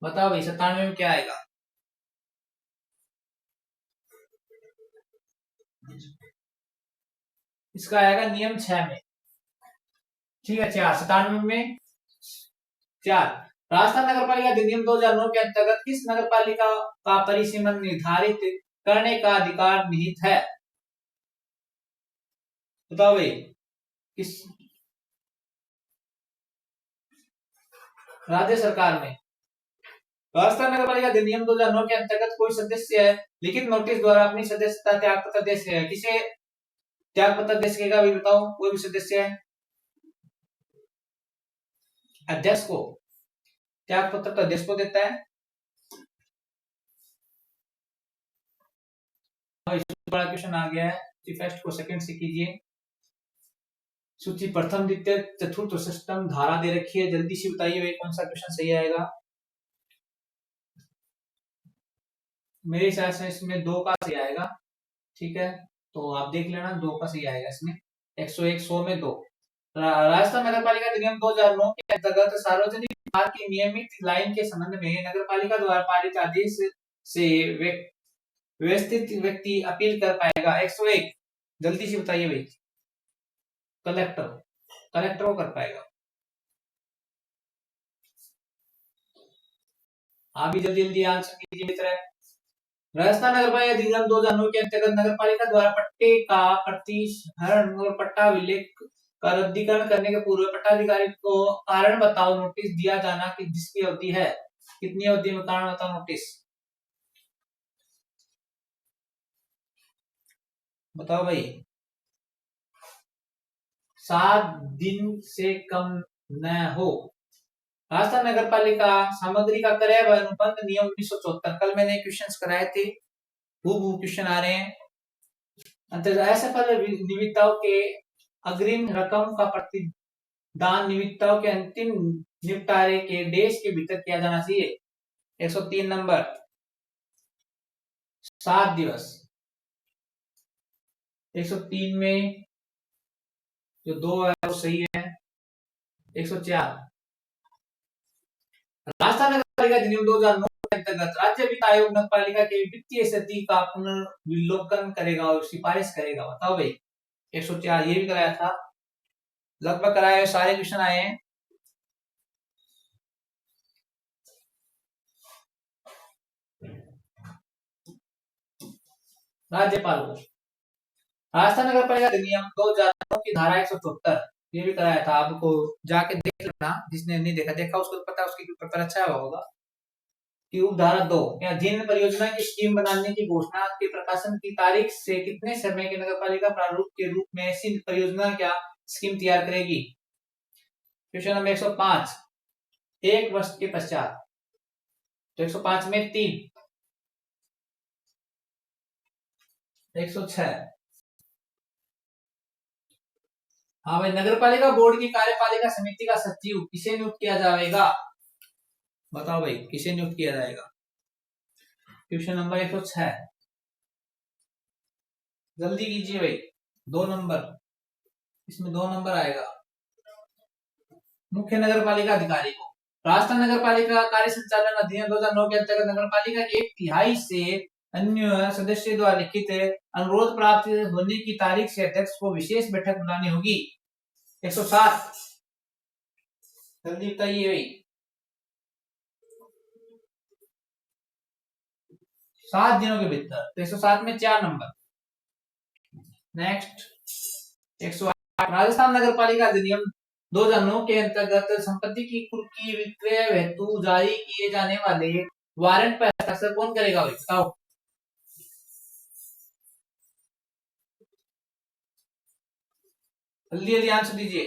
बताओ भाई 97 में क्या आएगा? इसका आएगा नियम 6 में। ठीक है, 97 में 4। राजस्थान नगरपालिका अधिनियम 2009 के अंतर्गत किस नगरपालिका का परिसीमन निर्धारित करने का अधिकार निहित है? बताओ भाई। किस राज्य सरकार में? राजस्थान नगरपालिका अधिनियम 2009 के अंतर्गत कोई सदस्य लिखित नोटिस द्वारा अपनी सदस्यता त्याग पत्र दे सकेगा। किसे त्याग पत्र दे सकेगा भाई? बताओ। कोई भी सदस्य है अध्यक्ष को त्याग पत्र तो अध्यक्ष को देता है। बड़ा क्वेश्चन आ गया है, फर्स्ट को सेकंड से कीजिए। सूची प्रथम द्वितीय चतुर्थ सिस्टम धारा दे रखी है, जल्दी से बताइए भाई कौन सा क्वेश्चन सही आएगा। मेरे हिसाब से इसमें 2 का सही आएगा। ठीक है, तो आप देख लेना 2 का सही आएगा इसमें। 101 100 में 2। राजस्थान नगरपालिका अधिनियम 2009 के अंतर्गत सार्वजनिक मार्ग की नियमित लाइन के संबंध में नगरपालिका द्वारा पारित आदेश से व्यवस्थित व्यक्ति अपील कर पाएगा? 101, जल्दी से बताइए भाई। कलेक्टर, कलेक्टर वो कर पाएगा। आप भी जल्दी जल्दी आंसर कीजिए मित्र। राजस्थान नगर पालिका अधिनियम 2009 के अंतर्गत नगर पालिका द्वारा पट्टे का प्रतिहरण और पट्टा विलेख का रद्दीकरण करने के पूर्व पट्टाधिकारी को कारण बताओ नोटिस दिया जाना कि जिसकी अवधि है, कितनी अवधि में कारण बताओ नोटिस बताओ भाई। 7 दिन से कम न हो। राजस्थान नगर पालिका सामग्री का क्रय व अनुबंध नियम 1974, कल मैंने क्वेश्चंस कराए थे, वो क्वेश्चन आ रहे हैं। अंतर्गत असफल निविदाओं के अग्रिम रकम का प्रतिदान निविदाओं के अंतिम निपटारे के देश के भीतर किया जाना चाहिए। 103 नंबर, 7 दिवस। 103 में जो 2 है वो सही है। 104, राजस्थान नगर पालिका अधिनियम 2009 के अंतर्गत राज्य वित्त आयोग नगर पालिका के वित्तीय स्थिति का पुनर्विलोकन करेगा और सिफारिश करेगा। बताओ भाई। 104 ये भी कराया था, लगभग कराए सारे क्वेश्चन आए हैं। राज्यपाल को राजस्थान नगर पालिका अधिनियम 2009 की धारा 174 ये भी कराया था, आपको जाके देख लेना, जिसने नहीं देखा उसको पता, उसके पेपर अच्छा होगा। कि उपधारा 2 जिन परियोजना की स्कीम बनाने की घोषणा के प्रकाशन की तारीख से कितने समय के नगर पालिका प्रारूप के रूप में ऐसी परियोजना क्या स्कीम तैयार करेगी? क्वेश्चन नंबर 105, 1 वर्ष के पश्चात। तो 105 में 3, 106। हाँ भाई, नगर पालिका बोर्ड की कार्यपालिका समिति का सचिव किसे नियुक्त किया जाएगा? बताओ भाई, किसे नियुक्त किया जाएगा? क्वेश्चन नंबर 106, जल्दी कीजिए भाई। 2 नंबर, इसमें 2 नंबर आएगा। मुख्य नगर पालिका अधिकारी को राजस्थान नगर पालिका कार्य संचालन अधिनियम 2009 के अंतर्गत नगर पालिका के 1/3 से अन्य सदस्य द्वारा लिखित अनुरोध प्राप्त होने की तारीख से अध्यक्ष को विशेष बैठक बुलानी होगी। 107, जल्दी बताइए भाई। 7 दिनों के भीतर। तो 107 में 4 नंबर। नेक्स्ट 108, राजस्थान नगर पालिका अधिनियम 2009 के अंतर्गत संपत्ति की कुर्की विक्रय हेतु जारी किए जाने वाले वारंट पर हस्ताक्षर कौन करेगा भाई? बताओ। जल्दी जल्दी आंसर दीजिए,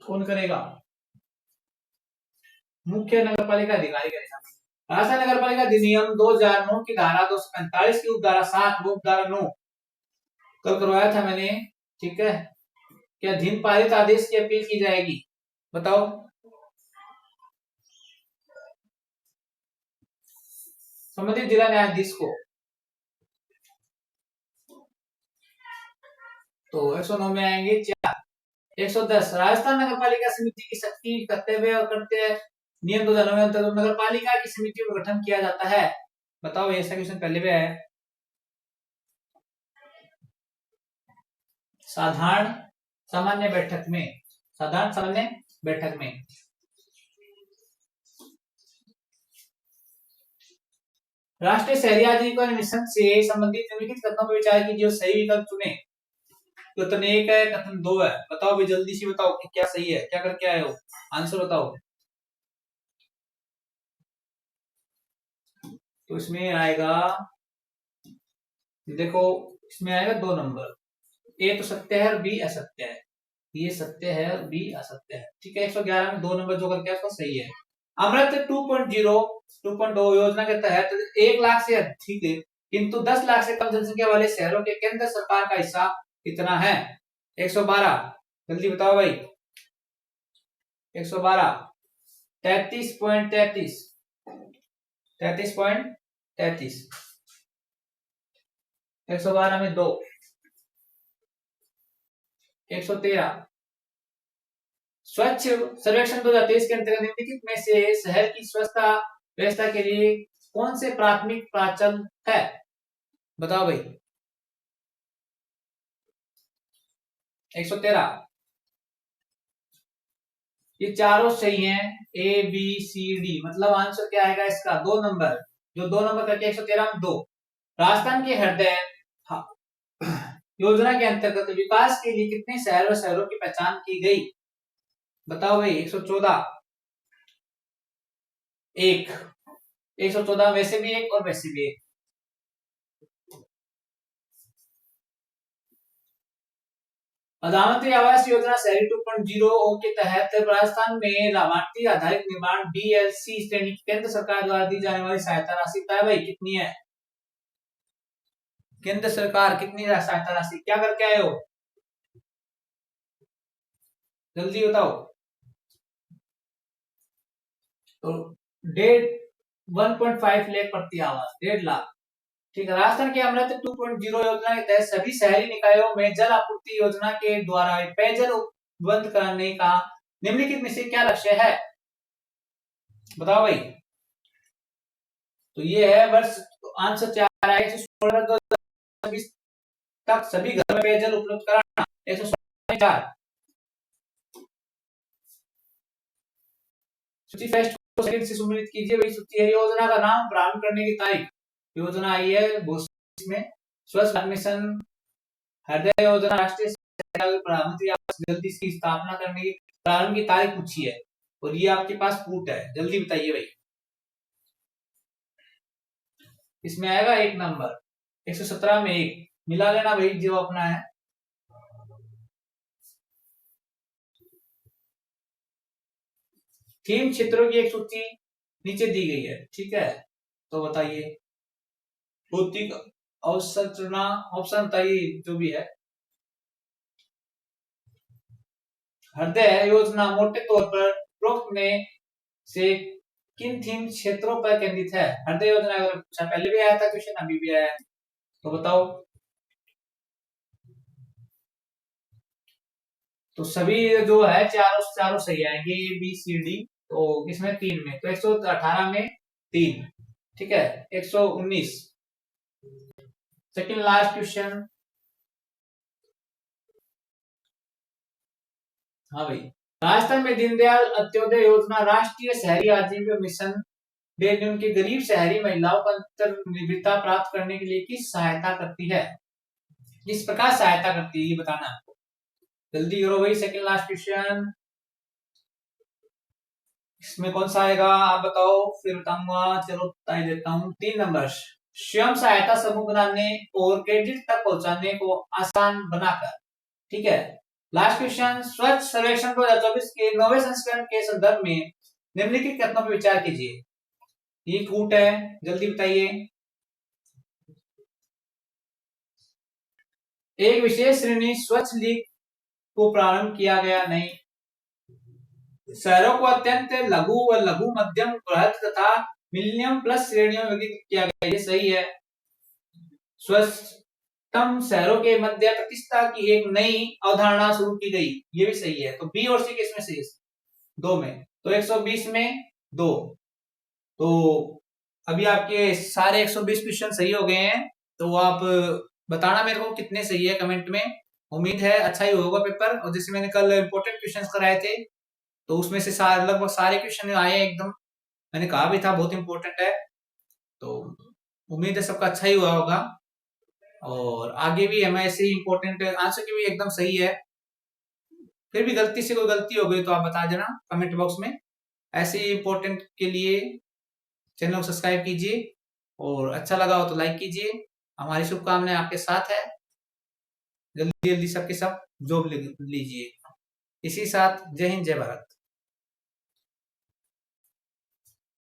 कौन करेगा? मुख्य नगर पालिका अधिकारी करेगा। राजस्थान नगर पालिका अधिनियम 2009 की धारा 245 की उपधारा 7 उपधारा 9 कल करवाया था मैंने, ठीक है। क्या अधीन पारित आदेश की अपील की जाएगी? बताओ। संबंधित जिला न्यायाधीश को। तो 109 में आएंगे 4। 110, राजस्थान नगर पालिका समिति की शक्ति कर्तव्य और कर्तव्य नियम 2009 में अंतर्गत नगर पालिका की समिति का गठन किया जाता है। बताओ, ऐसा क्वेश्चन पहले भी है। साधारण सामान्य बैठक में, साधारण सामान्य बैठक में। राष्ट्रीय शहरी आजीविका मिशन से संबंधित निम्नलिखित कथनों पर विचार कीजिए और सही विकल्प चुने। कथन 1 है, कथन 2 है। बताओ भाई, जल्दी से बताओ कि क्या सही है, क्या करके आए हो, आंसर बताओ। तो इसमें आएगा, देखो इसमें आएगा 2 नंबर। ए तो सत्य है और बी असत्य है। ये सत्य है और बी असत्य है, ठीक है। 111 में 2 नंबर जो करके उसका सही है। अमृत 2.0 2.0 योजना के तहत 1 लाख से अधिक किंतु 10 लाख से कम जनसंख्या वाले शहरों के केंद्र सरकार का हिस्सा कितना है? 112, जल्दी बताओ भाई। 112, 33.33, 33.33। 112 में 2। 113, स्वच्छ सर्वेक्षण 2023 के अंतर्गत निम्नलिखित में से शहर की स्वच्छता व्यवस्था के लिए कौन से प्राथमिक प्राचल है? बताओ भाई। 113। ये चारों सही हैं, ए बी सी डी, मतलब आंसर क्या आएगा इसका? 2 नंबर। जो 2 नंबर करके 113 में 2। राजस्थान के हृदय योजना के अंतर्गत विकास के लिए कितने शहरों की पहचान की गई? बताओ भाई। 114। एक। 114 वैसे भी एक और वैसे भी एक। प्रधानमंत्री आवास योजना शहरी 2.0 के तहत राजस्थान में लाभार्थी आधारित निर्माण BLC श्रेणी की केंद्र सरकार द्वारा दी जाने वाली सहायता राशि बताए भाई कितनी है? केंद्र सरकार कितनी सहायता राशि क्या करके आए हो? जल्दी बताओ। तो 1.5 लाख प्रति आवास, 1.5 लाख। ठीक है। राजस्थान के अमृत 2.0 योजना के तहत सभी शहरी निकायों में जल आपूर्ति योजना के द्वारा पेयजल उपलब्ध कराने का निम्नलिखित में से क्या लक्ष्य है? बताओ भाई। तो ये है वर्ष आंसर 4 है 116 तक सभी घर में पेयजल उपलब्ध कराना। 104। सूची फर्स्ट को सेकंड से सुमिलित कीजिए भाई। सूची है योजना का नाम, प्रारंभ करने की तारीख। योजना आई है में स्वच्छ मिशन, हृदय योजना, राष्ट्रीय प्रधानमंत्री आवास जल्दी इसकी स्थापना करने की प्रारंभ की तारीख पूछी है और ये आपके पास पूट है, जल्दी बताइए भाई। इसमें आएगा 1 नंबर। 117 में 1 मिला लेना भाई जो अपना है। थीम क्षेत्रों की एक सूची नीचे दी गई है, ठीक है। तो बताइए भौतिक अवसंरचना, ऑप्शन बताइए जो भी है। हृदय योजना मोटे तौर पर उपरोक्त में से किन थीम क्षेत्रों पर केंद्रित है? हृदय योजना अगर पूछा, पहले भी आया था क्वेश्चन, अभी भी आया है, तो बताओ। तो सभी जो है चारों चारों सही आएंगे, ए बी सी डी। तो इसमें 3 में, तो 118 में 3, ठीक है। 119 सेकंड लास्ट क्वेश्चन। हाँ भाई। राजस्थान में दीनदयाल अंत्योदय योजना राष्ट्रीय शहरी आजीविका मिशन उनके गरीब शहरी महिलाओं को अंतर्निर्भरता प्राप्त करने के लिए किस सहायता करती है? किस प्रकार सहायता करती है ये बताना आपको। जल्दी करो भाई। Second last question. इसमें कौन सा आएगा आप बताओ, फिर बताऊंगा। चलो बता ही देता हूँ। 3 नंबर। स्वयं सहायता समूह बनाने और क्रेडिट तक पहुंचाने को आसान बनाकर, ठीक है। Last question. स्वच्छ सर्वेक्षण 2024 के 9वें संस्करण के संदर्भ में निम्नलिखित कथनों पर विचार कीजिए। ये कूट है, जल्दी बताइए। एक विशेष श्रेणी स्वच्छ लीग को प्रारंभ किया गया नहीं। शहरों को अत्यंत लघु व लघु मध्यम बृहत तथा मिलीनियम प्लस श्रेणियों में वर्गीकृत किया गया, ये सही है। स्वच्छतम शहरों के मध्य प्रतिष्ठा की एक नई अवधारणा शुरू की गई, ये भी सही है। तो बी और सी किसमें सही है? 2 में। तो 120 में 2। तो अभी आपके सारे 120 क्वेश्चन सही हो गए हैं। तो आप बताना मेरे को कितने सही है कमेंट में। उम्मीद है अच्छा ही होगा पेपर। और जैसे मैंने कल इंपॉर्टेंट क्वेश्चंस कराए थे, तो उसमें से लगभग सारे क्वेश्चन आए एकदम। मैंने कहा भी था बहुत इंपॉर्टेंट है। तो उम्मीद है सबका अच्छा ही हुआ होगा। और आगे भी हमें ऐसे ही इंपॉर्टेंट आंसर की भी एकदम सही है। फिर भी गलती से कोई गलती हो गई तो आप बता देना कमेंट बॉक्स में। ऐसे ही इंपॉर्टेंट के लिए चैनल को सब्सक्राइब कीजिए और अच्छा लगा हो तो लाइक कीजिए। हमारी शुभकामनाएं आपके साथ है। जल्दी जल्दी सबके सब जॉब लीजिए। इसी साथ जय हिंद, जय भारत।